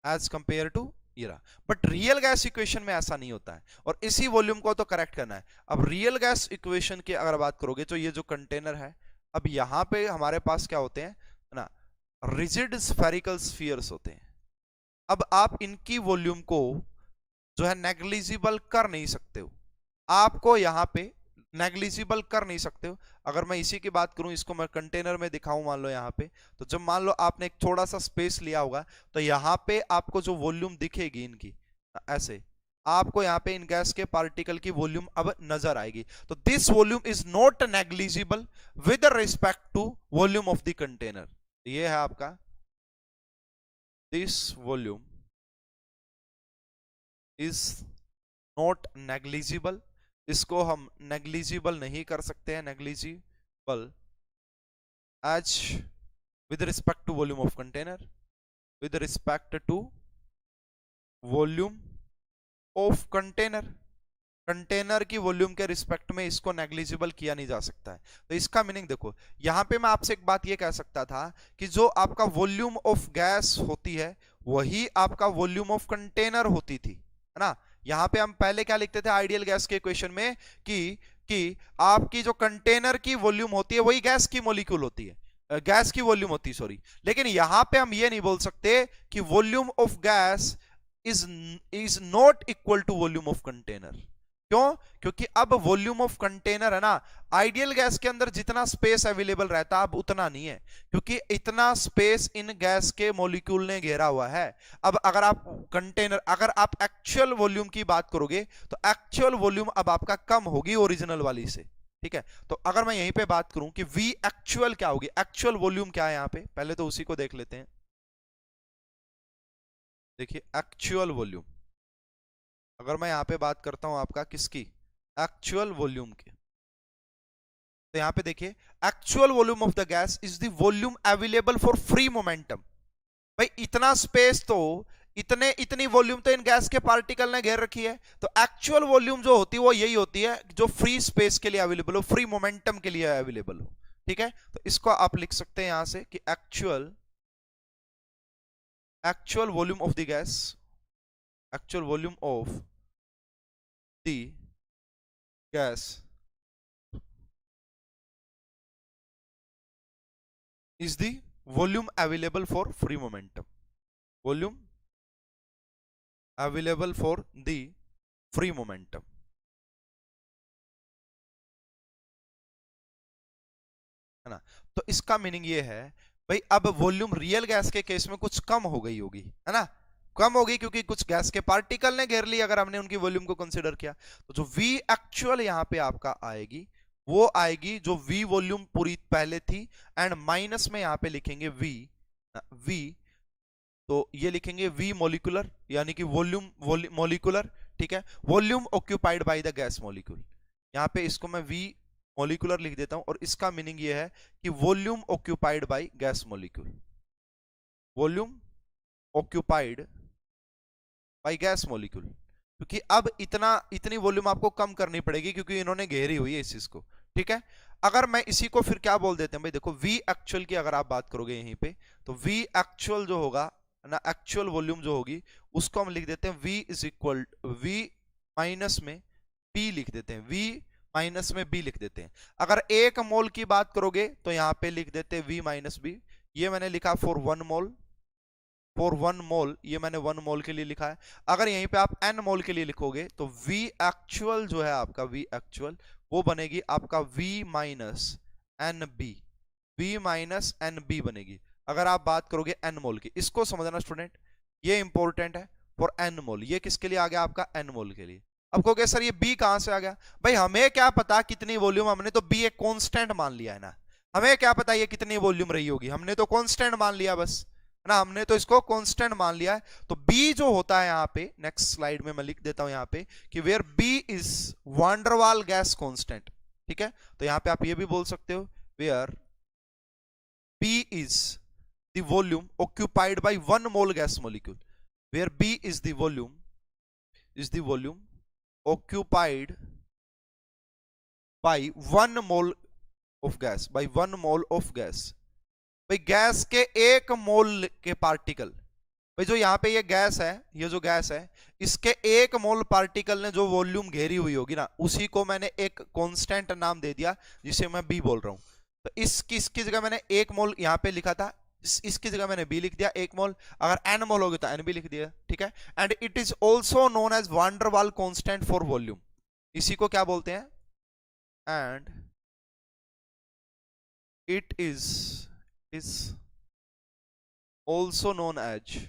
S1: as compare to ईरा। बट रियल गैस इक्वेशन में ऐसा नहीं होता है, और इसी वॉल्यूम को तो करेक्ट करना है। अब रियल गैस इक्वेशन की अगर बात करोगे, तो ये जो कंटेनर है, अब यहां पे हमारे पास क्या होते हैं ना, रिजिड स्फेरिकल स्फीयर्स होते हैं। अब आप इनकी वॉल्यूम को जो है नेग्लिजिबल कर नहीं सकते हो, आपको यहां पे नेग्लिजिबल कर नहीं सकते हो। अगर मैं इसी की बात करूं, इसको मैं कंटेनर में दिखाऊं, मान लो यहाँ पे, तो जब मान लो आपने एक थोड़ा सा स्पेस लिया होगा, तो यहाँ पे आपको जो वॉल्यूम दिखेगी इनकी, ऐसे आपको यहाँ पे इन गैस के पार्टिकल की वॉल्यूम अब नजर आएगी। तो this volume is not negligible with respect to volume of the container. ये है आपका this volume is not negligible. इसको हम नेग्लिजिबल नहीं कर सकते हैं, negligible as with respect to volume of container, with respect to volume of container. Container की वॉल्यूम के रिस्पेक्ट में इसको नेग्लिजिबल किया नहीं जा सकता है। तो इसका मीनिंग देखो, यहां पे मैं आपसे एक बात ये कह सकता था कि जो आपका वॉल्यूम ऑफ गैस होती है वही आपका वॉल्यूम ऑफ कंटेनर होती थी, है ना। यहां पे हम पहले क्या लिखते थे आइडियल गैस के इक्वेशन में कि आपकी जो कंटेनर की वॉल्यूम होती है वही गैस की मॉलिक्यूल होती है, गैस की वॉल्यूम होती है, सॉरी। लेकिन यहां पे हम ये नहीं बोल सकते कि volume of gas is not equal to volume of container. क्यों? क्योंकि अब वॉल्यूम ऑफ कंटेनर है ना, आइडियल गैस के अंदर जितना स्पेस अवेलेबल रहता अब उतना नहीं है, क्योंकि इतना स्पेस इन गैस के मॉलिक्यूल ने घेरा हुआ है। अब अगर आप कंटेनर, अगर आप एक्चुअल वॉल्यूम की बात करोगे, तो एक्चुअल वॉल्यूम अब आपका कम होगी ओरिजिनल वाली से, ठीक है। तो अगर मैं यहीं पे बात करूं कि V एक्चुअल क्या होगी, एक्चुअल वॉल्यूम क्या है यहाँ पे, पहले तो उसी को देख लेते हैं। देखिए एक्चुअल वॉल्यूम, अगर मैं यहां पे बात करता हूं आपका किसकी, एक्चुअल वॉल्यूम की, तो यहां पे देखिए actual volume of the gas is the volume available for free momentum. भाई इतना स्पेस तो, इतनी वॉल्यूम तो इन गैस के पार्टिकल ने घेर रखी है, तो एक्चुअल वॉल्यूम जो होती है वो यही होती है जो फ्री स्पेस के लिए अवेलेबल हो, फ्री मोमेंटम के लिए अवेलेबल हो, ठीक है। तो इसको आप लिख सकते हैं यहां से कि actual volume of the gas, actual volume of the gas is the volume available for free momentum, volume available for the free momentum, है ना। तो इसका मीनिंग ये है भाई, अब वॉल्यूम रियल गैस के केस में कुछ कम हो गई होगी, है ना, कम होगी, क्योंकि कुछ गैस के पार्टिकल ने घेर ली अगर हमने उनकी वॉल्यूम को कंसीडर किया। तो जो V एक्चुअल यहां पे आपका आएगी वो आएगी जो V वॉल्यूम पूरी पहले थी, एंड माइनस में यहां पे लिखेंगे V, तो ये लिखेंगे V मॉलिक्यूलर, यानी कि वॉल्यूम मॉलिक्यूलर, ठीक है, volume occupied by the gas molecule. यहां पे इसको मैं V मॉलिक्यूलर लिख देता हूं, और इसका मीनिंग ये है कि volume occupied by gas molecule, volume occupied by gas molecule. क्योंकि अब इतनी वॉल्यूम आपको कम करनी पड़ेगी क्योंकि इन्होंने घेरी हुई है इस चीज को, ठीक है। अगर मैं इसी को फिर क्या बोल देते हैं भाई, देखो V एक्चुअल की अगर आप बात करोगे यहीं पे, तो V एक्चुअल जो होगा ना, एक्चुअल वॉल्यूम जो होगी, उसको हम लिख देते हैं V is equal V minus में B लिख देते हैं, V माइनस में B लिख देते हैं। अगर 1 मोल की बात करोगे तो यहाँ पे लिख देते हैं V माइनस B। ये मैंने लिखा फॉर 1 मोल, फॉर 1 मोल, ये मैंने 1 मोल के लिए लिखा है। अगर यहीं पे आप n मोल के लिए लिखोगे तो V एक्चुअल जो है आपका, V एक्चुअल वो बनेगी आपका V minus N B, V minus N B बनेगी अगर आप बात करोगे n मोल की। इसको समझना स्टूडेंट, ये इंपॉर्टेंट है फॉर n मोल। ये किसके लिए आ गया आपका, n मोल के लिए। अब कहोगे सर ये B कहां से आ गया, भाई हमें क्या पता कितनी वॉल्यूम, हमने तो B एक कांस्टेंट मान लिया है ना, हमें क्या पता ये कितनी वॉल्यूम रही होगी, हमने तो कांस्टेंट मान लिया बस ना, हमने तो इसको कांस्टेंट मान लिया है। तो B जो होता है यहाँ पे, नेक्स्ट स्लाइड में मैं लिख देता हूं यहाँ पे कि where B is van der Waal gas constant, ठीक है। तो यहाँ पे आप ये भी बोल सकते हो where B is the volume occupied by 1 mole gas molecule, where B is the volume occupied by 1 mole of gas, by 1 mole of gas। भाई गैस के 1 मोल के पार्टिकल, भाई जो यहाँ पे ये गैस है, ये जो गैस है, इसके 1 मोल पार्टिकल ने जो वॉल्यूम घेरी हुई होगी ना, उसी को मैंने एक कांस्टेंट नाम दे दिया जिसे मैं B बोल रहा हूं। तो इसकी जगह मैंने 1 मोल यहाँ पे लिखा था, इसकी जगह मैंने B लिख दिया 1 मोल। अगर n मोल होगी तो NB लिख दिया, ठीक है। And it is also known as van der Waal constant for volume, इसी को क्या बोलते हैं, and it is also known as,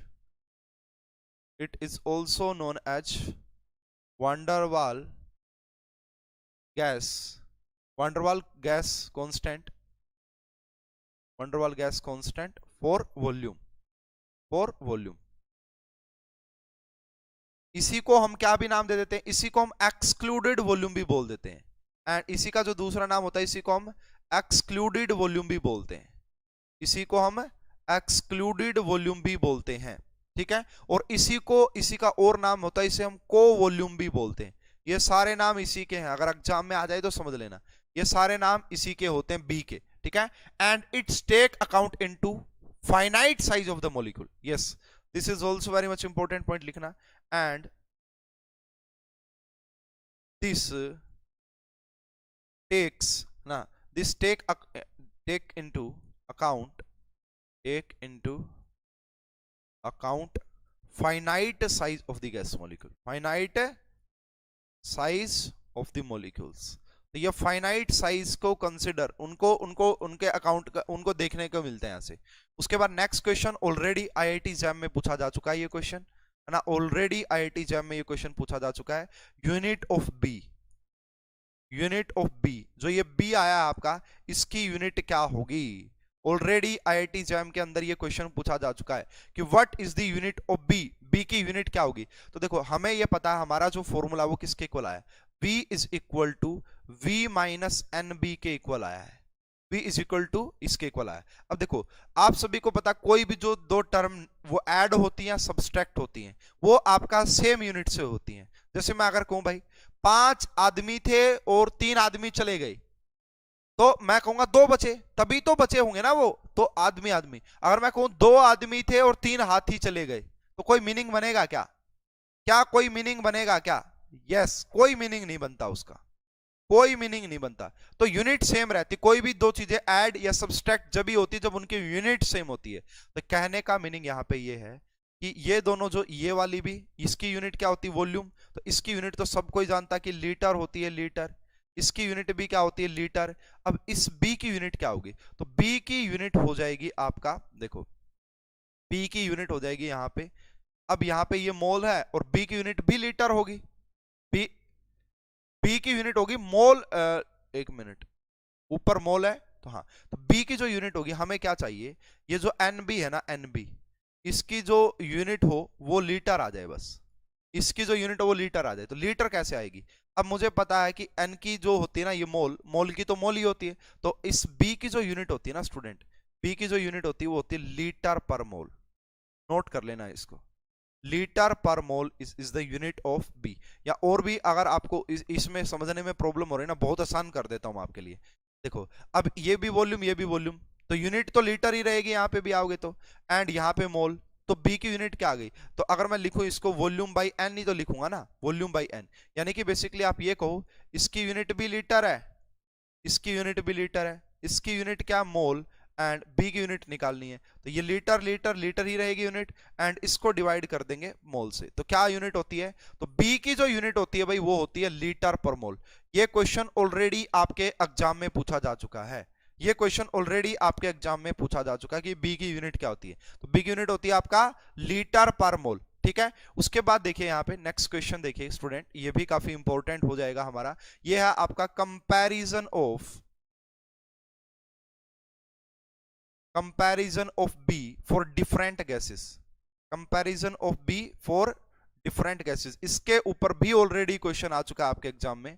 S1: it is also known as van der Waal gas, van der Waal gas constant, van der Waal gas constant for volume, for volume। इसी को हम क्या भी नाम दे देते हैं, इसी को हम एक्सक्लूडेड वॉल्यूम भी बोल देते हैं। एंड इसी का जो दूसरा नाम होता है, इसी को हम एक्सक्लूडेड वॉल्यूम भी बोलते हैं, इसी को हम एक्सक्लूडेड वॉल्यूम भी बोलते हैं, ठीक है। और इसी का और नाम होता है, इसे हम को वॉल्यूम भी बोलते हैं। ये सारे नाम इसी के हैं, अगर एग्जाम में आ जाए तो समझ लेना, ये सारे नाम इसी के होते हैं, बी के, ठीक है। And its take account into finite size of the molecule, yes this is also very much important point लिखना। एंड दिस टेक्स ना, this take into account, take into account finite size of the gas molecule, finite size of the molecules. तो ये finite size को consider, उनके account का उनको देखने को मिलते हैं यहाँ से। उसके बाद next question already IIT jam में पूछा जा चुका है, ये क्वेश्चन है ना, ऑलरेडी आईआईटी जैम में ये क्वेश्चन पूछा जा चुका है। Unit of B, unit of B, जो ये बी आया आपका, इसकी यूनिट क्या होगी। ऑलरेडी आईआईटी जैम के अंदर ये क्वेश्चन पूछा जा चुका है कि what is the unit of B, B की यूनिट क्या होगी। तो देखो हमें ये पता है हमारा जो फॉर्मूला वो किसके इक्वल आया, V is equal to V minus N B के इक्वल आया है, V इज इक्वल टू इसके इक्वल आया। अब देखो आप सभी को पता, कोई भी जो दो टर्म वो ऐड होती हैं सब्सट्रैक्ट होती हैं, वो आपका सेम यूनिट से होती हैं। जैसे मैं अगर कहूं भाई 5 आदमी थे और 3 आदमी चले गए, तो मैं कहूंगा 2 बचे, तभी तो बचे होंगे ना वो, तो आदमी आदमी। अगर मैं कहूं 2 आदमी थे और 3 हाथी चले गए, तो कोई मीनिंग बनेगा क्या, क्या कोई मीनिंग बनेगा क्या, यस कोई मीनिंग नहीं बनता उसका, कोई मीनिंग नहीं बनता। तो यूनिट सेम रहती, कोई भी दो चीजें ऐड या सब्सट्रैक्ट जब भी होती है जब उनकी यूनिट सेम होती है। तो कहने का मीनिंग यहाँ पे ये है कि ये दोनों, जो ये वाली भी, इसकी यूनिट क्या होती है वॉल्यूम, तो इसकी यूनिट तो सब कोई जानता कि लीटर होती है, लीटर, इसकी यूनिट भी क्या होती है लीटर। अब इस B की यूनिट क्या होगी, तो B की यूनिट हो जाएगी आपका, देखो B की यूनिट हो जाएगी यहाँ पे, अब यहाँ पे ये मोल है और B की यूनिट भी लीटर होगी, B की यूनिट होगी मोल, एक मिनट, ऊपर मोल है तो हाँ, तो B की जो यूनिट होगी, हमें क्या चाहिए, ये जो NB है ना, NB, इसकी जो यूनिट हो वो लीटर आ जाए, बस इसकी जो यूनिट हो वो लीटर आ जाए। तो लीटर कैसे आएगी, अब मुझे पता है कि N की जो होती है ना, ये मोल, मोल की तो मोल ही होती है, तो इस B की जो यूनिट होती है ना स्टूडेंट, B की जो यूनिट होती है वो होती है लीटर पर मोल, नोट कर लेना इसको, लीटर पर mole is the unit of B। या और भी अगर आपको इसमें समझने में प्रॉब्लम हो रही है ना, बहुत आसान कर देता हूं आपके लिए, देखो अब ये भी वॉल्यूम ये भी वॉल्यूम, तो यूनिट तो लीटर ही रहेगी यहाँ पे भी आओगे तो, एंड यहाँ पे मोल, तो बी की यूनिट क्या आ गई? तो अगर मैं लिखूं इसको वॉल्यूम बाई एन ही तो लिखूंगा ना, वॉल्यूम बाई एन, यानी कि बेसिकली आप ये कहो इसकी यूनिट भी लीटर है, इसकी यूनिट भी लीटर है, इसकी यूनिट क्या? मोल, एंड बी की यूनिट निकालनी है तो ये लीटर लीटर लीटर ही रहेगी यूनिट, एंड इसको डिवाइड कर देंगे मोल से, तो क्या यूनिट होती है? तो बी की जो यूनिट होती है भाई वो होती है लीटर पर मोल। ये क्वेश्चन ऑलरेडी आपके एग्जाम में पूछा जा चुका है, ये क्वेश्चन ऑलरेडी आपके एग्जाम में पूछा जा चुका है कि बी की यूनिट क्या होती है, तो बी की यूनिट होती है आपका लीटर पर मोल, ठीक है। उसके बाद देखिए यहाँ पे नेक्स्ट क्वेश्चन देखिए स्टूडेंट, ये भी काफी इंपॉर्टेंट हो जाएगा हमारा, ये है आपका comparison of B for different gases, comparison of B for different gases, इसके ऊपर भी ऑलरेडी क्वेश्चन आ चुका है आपके एग्जाम में,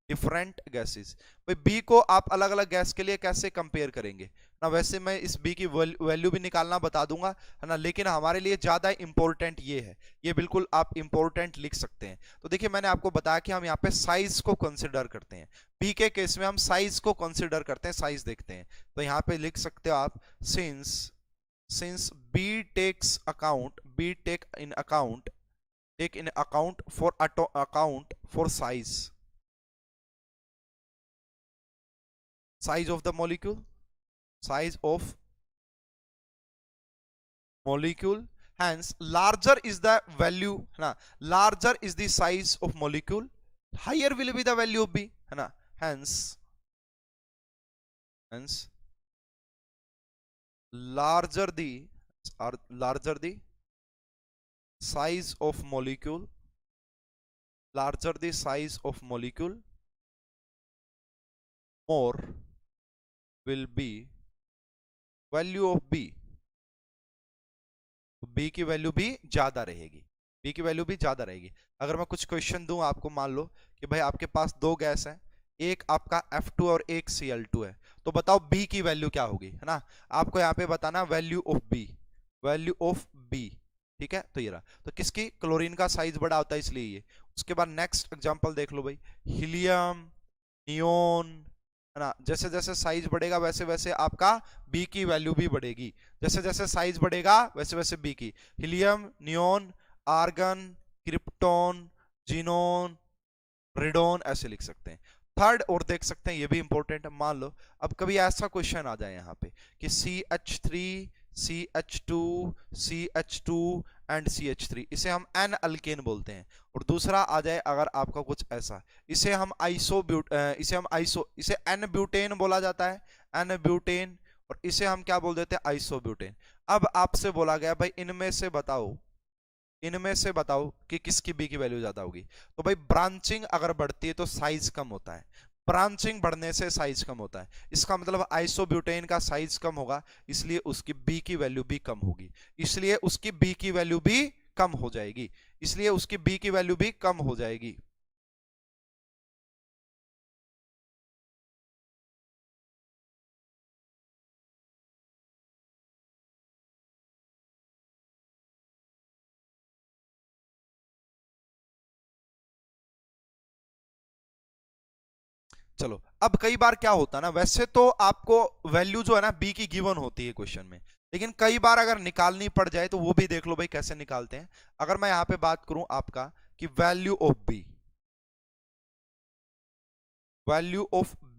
S1: डिफरेंट गैसेस। भाई बी को आप अलग अलग गैस के लिए कैसे कंपेयर करेंगे ना, वैसे मैं इस बी की वैल्यू भी निकालना बता दूंगा है ना, लेकिन हमारे लिए ज्यादा इंपॉर्टेंट ये है, ये बिल्कुल आप इंपॉर्टेंट लिख सकते हैं। तो देखिए मैंने आपको बताया कि हम यहाँ पे साइज को कंसिडर करते हैं, बी के केस में हम साइज को कंसिडर करते हैं, साइज देखते हैं, तो यहाँ पे लिख सकते हो आप since B takes account, B take in account for size of the molecule, size of molecule, hence larger is the value है ना, larger is the size of molecule, higher will be the value of b है ना, hence larger the size of molecule, larger the size of molecule, more will be value of B, तो B की value भी ज्यादा रहेगी, B की value भी ज्यादा रहेगी। अगर मैं कुछ क्वेश्चन दूं आपको, मान लो कि भाई आपके पास दो गैस है, एक आपका F2 और एक Cl2 है, तो बताओ बी की वैल्यू क्या होगी, है ना, आपको यहाँ पे बताना वैल्यू ऑफ बी, ठीक है। तो ये रहा, तो किसकी? क्लोरीन का साइज बड़ा होता है इसलिए ये। उसके बाद नेक्स्ट एग्जांपल देख लो भाई, हीलियम, नियोन, है ना, जैसे जैसे साइज बढ़ेगा वैसे वैसे आपका बी की वैल्यू भी बढ़ेगी, जैसे जैसे साइज बढ़ेगा वैसे वैसे बी की, helium, neon, argon, krypton, xenon, radon, ऐसे लिख सकते हैं। थर्ड और देख सकते हैं, ये भी इंपॉर्टेंट है, मान लो अब कभी ऐसा क्वेश्चन आ जाए यहाँ पे कि CH3, CH2, CH2 and CH3, इसे हम एन अल्केन बोलते हैं, और दूसरा आ जाए अगर आपका कुछ ऐसा, इसे हम इसे एन ब्यूटेन बोला जाता है, एन ब्यूटेन, और इसे हम क्या बोल देते हैं? आइसोब्यूटेन। अब आपसे बोला गया भाई इनमें से बताओ कि किसकी बी की वैल्यू ज्यादा होगी, तो भाई ब्रांचिंग अगर बढ़ती है तो साइज कम होता है, ब्रांचिंग बढ़ने से साइज कम होता है, इसका मतलब आइसोब्यूटेन का साइज कम होगा, इसलिए उसकी बी की वैल्यू भी कम होगी, इसलिए उसकी बी की वैल्यू भी कम हो जाएगी, इसलिए उसकी बी की वैल्यू भी कम हो जाएगी। चलो अब कई बार क्या होता है ना, वैसे तो आपको वैल्यू जो है ना बी की गिवन होती है क्वेश्चन में, लेकिन कई बार अगर निकालनी पड़ जाए तो वो भी देख लो भाई कैसे निकालते हैं। अगर मैं यहां पे बात करूं आपका कि वैल्यू ऑफ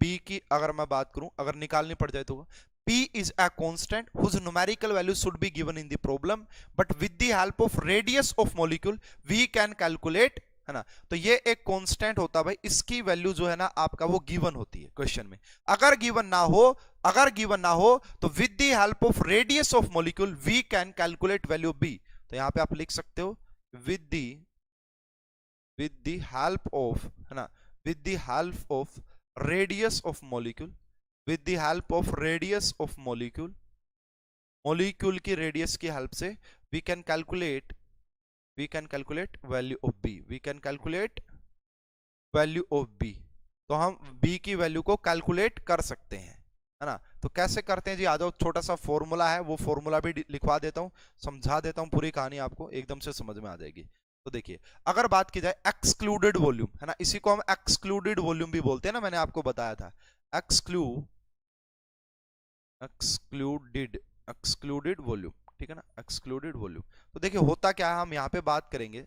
S1: बी की अगर मैं बात करूं, अगर निकालनी पड़ जाए तो P is a constant whose numerical value should be given in the problem, but with the help of radius of molecule we can calculate, है ना। तो ये एक कांस्टेंट होता है भाई, इसकी वैल्यू जो है ना आपका वो गिवन होती है क्वेश्चन में। अगर गिवन ना हो तो with the help of radius of molecule we can calculate value B. तो यहां पे आप लिख सकते हो विद द हेल्प ऑफ, है ना, with the help of radius of molecule, with the help of radius of molecule की रेडियस की हेल्प से we can calculate value of B, तो हम बी की वैल्यू को कैलकुलेट कर सकते हैं, है ना। तो कैसे करते हैं जी, आ जाओ, छोटा सा फॉर्मूला है, वो फॉर्मूला भी लिखवा देता हूं, समझा देता हूं, पूरी कहानी आपको एकदम से समझ में आ जाएगी। तो देखिए अगर बात की जाए एक्सक्लूडेड वॉल्यूम, है ना, इसी को हम एक्सक्लूडेड वॉल्यूम भी बोलते हैं ना, मैंने आपको बताया था एक्सक्लूडेड वॉल्यूम, ठीक है ना, एक्सक्लूडेड वॉल्यूम। तो देखिए होता क्या है, हम यहाँ पे बात करेंगे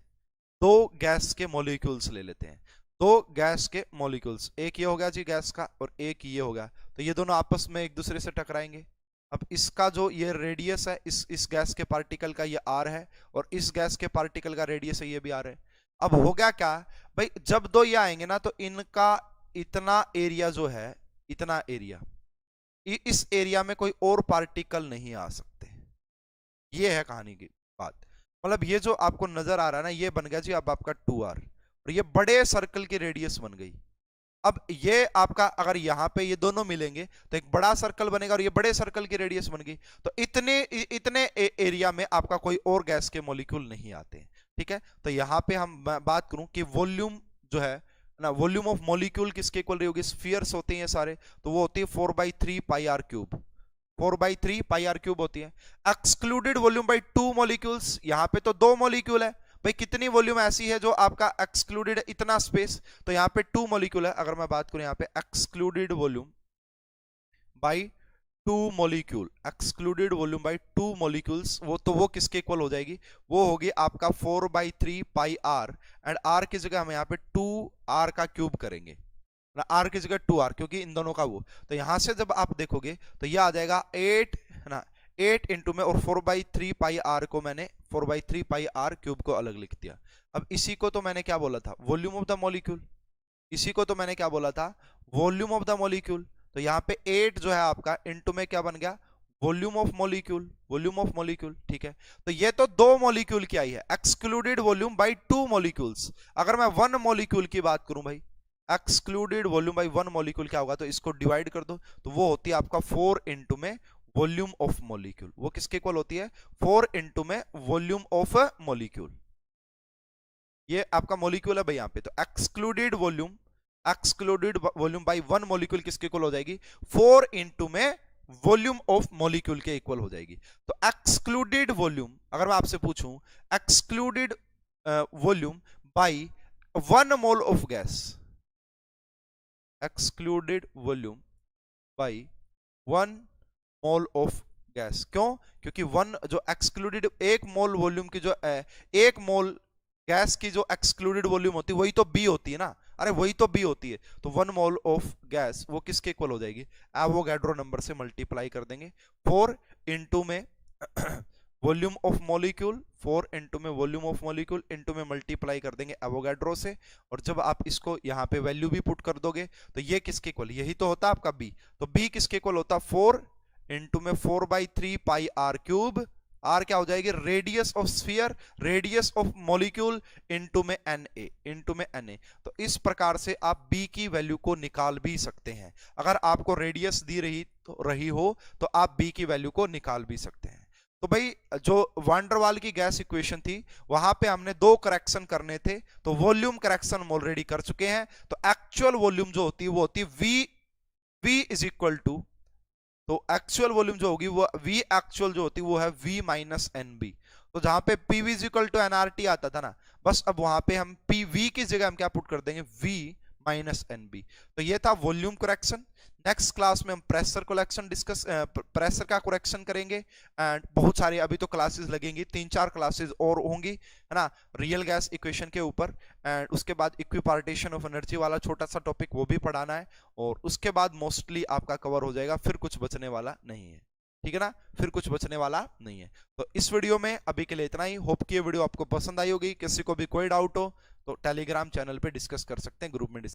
S1: दो गैस के मॉलिक्यूल्स ले लेते हैं, दो गैस के मॉलिक्यूल्स, एक ये हो गया जी गैस का और एक ये हो गया, तो ये दोनों आपस में एक दूसरे से टकराएंगे। अब इसका जो ये रेडियस है, इस गैस के पार्टिकल का ये आर है, और इस गैस के पार्टिकल का रेडियस है, ये भी आर है। अब हो गया क्या भाई, जब दो ये आएंगे ना, तो इनका इतना एरिया जो है, इतना एरिया, इस एरिया में कोई और पार्टिकल नहीं आ सकते। ये है कहानी की बात। मतलब ये जो आपको नजर आ रहा है ना, ये बन गया जी अब आपका 2r, और ये बड़े सर्कल की रेडियस बन गई। अब ये आपका अगर यहाँ पे ये दोनों मिलेंगे तो एक बड़ा सर्कल बनेगा, और ये बड़े सर्कल की रेडियस बन गई। तो इतने एरिया में आपका कोई और गैस के मॉलिक्यूल नहीं आते, ठीक है। तो यहाँ पे हम बात करूं कि वॉल्यूम जो है ना, वॉल्यूम ऑफ मॉलिक्यूल किसके इक्वल रही होगी, स्फीयर्स होते हैं सारे, तो वो होती है 4/3 pi R cube, 4/3 pi R cube होती है। एक्सक्लूडेड वॉल्यूम बाई 2 मॉलिक्यूल्स, यहाँ पे तो 2 मॉलिक्यूल है भाई, कितनी वॉल्यूम ऐसी है जो आपका एक्सक्लूडेड है, इतना स्पेस, तो यहाँ पे 2 मॉलिक्यूल है। अगर मैं बात करूं यहाँ पे excluded volume by 2 molecule, excluded volume by 2 molecules, वो किसके इक्वल हो जाएगी, वो होगी आपका 4/3 पाई आर, एंड आर की जगह हम यहाँ पे 2r का क्यूब करेंगे ना, आर की जगह 2r, क्योंकि इन दोनों का वो, तो यहां से जब आप देखोगे तो ये आ जाएगा 8 है ना, 8 इंटू में, और 4/3 पाई आर को मैंने 4/3 पाई आर क्यूब को अलग लिख दिया। अब इसी को तो मैंने क्या बोला था, वॉल्यूम ऑफ द मॉलिक्यूल, इसी को तो मैंने क्या बोला था, वॉल्यूम ऑफ द मॉलिक्यूल। तो यहाँ पे 8 जो है आपका इंटू में क्या बन गया, volume of molecule, volume of molecule, ठीक है। तो ये तो 2 मॉलिक्यूल की आई है, एक्सक्लूडेड वॉल्यूम बाई 2 मॉलिक्यूल्स। अगर मैं 1 मॉलिक्यूल की बात करूं भाई, एक्सक्लूडेड वॉल्यूम बाई 1 मॉलिक्यूल क्या होगा, तो इसको डिवाइड कर दो, तो वो होती है आपका 4 इंटू में वॉल्यूम ऑफ मॉलिक्यूल। वो किसके इक्वल होती है, 4 इंटू में वॉल्यूम ऑफ मॉलिक्यूल। ये आपका मॉलिक्यूल है भाई यहाँ पे, तो एक्सक्लूडेड वॉल्यूम बाई 1 मॉलिक्यूल किसके इक्वल हो जाएगी, 4 इंटू में वॉल्यूम ऑफ मॉलिक्यूल के इक्वल हो जाएगी। तो एक्सक्लूडेड वॉल्यूम, अगर मैं आपसे पूछूं excluded volume by 1 mole of gas, excluded volume by 1 mole of gas, क्यों, क्योंकि 1 जो एक्सक्लूडेड, 1 मोल वॉल्यूम की जो 1 मोल गैस की जो एक्सक्लूडेड वॉल्यूम होती है वही तो बी होती है ना, अरे वही तो बी होती है। तो 1 मोल ऑफ गैस वो किसके इक्वल हो जाएगी, एवोगैड्रो नंबर से मल्टीप्लाई कर देंगे, 4 इंटू में वॉल्यूम ऑफ मॉलिक्यूल, 4 इंटू में वॉल्यूम ऑफ मॉलिक्यूल इंटू में मल्टीप्लाई कर देंगे एवोगैड्रो से, और जब आप इसको यहाँ पे वैल्यू भी पुट कर दोगे तो ये किसके इक्वल, यही तो होता है आपका बी, तो बी किसके इक्वल होता है, 4 इंटू में 4/3 पाई आर क्यूब, आर क्या हो जाएगी, radius of sphere, radius of molecule into में Na, इंटू में Na। तो इस प्रकार से आप b की वैल्यू को निकाल भी सकते हैं। अगर आपको रेडियस दी रही हो तो आप b की वैल्यू को निकाल भी सकते हैं। तो भाई जो वांडरवाल की गैस इक्वेशन थी वहां पे हमने 2 करेक्शन करने थे, तो वॉल्यूम करेक्शन हम ऑलरेडी कर चुके हैं। तो एक्चुअल वॉल्यूम जो होती है वो होती है v इज इक्वल टू, तो एक्चुअल वॉल्यूम जो होगी वो v एक्चुअल जो होती है वो है v माइनस nb। तो जहां पे pv is equal to nRT आता था ना, बस अब वहां पे हम pv की जगह हम क्या पुट कर देंगे, v माइनस nb। तो ये था वॉल्यूम करेक्शन। नेक्स्ट क्लास में हम प्रेशर करेक्शन प्रेशर का करेक्शन करेंगे, एंड बहुत सारी अभी तो क्लासेस लगेंगी, 3-4 क्लासेस और होंगी है ना, रियल गैस इक्वेशन के ऊपर, एंड उसके बाद इक्विपार्टीशन ऑफ एनर्जी वाला छोटा सा टॉपिक वो भी पढ़ाना है, और उसके बाद मोस्टली आपका कवर हो जाएगा, फिर कुछ बचने वाला नहीं है, ठीक है ना, फिर कुछ बचने वाला नहीं है। तो इस वीडियो में अभी के लिए इतना ही। होप कि ये वीडियो आपको पसंद आई होगी। किसी को भी कोई डाउट हो तो टेलीग्राम चैनल पे डिस्कस कर सकते हैं, ग्रुप में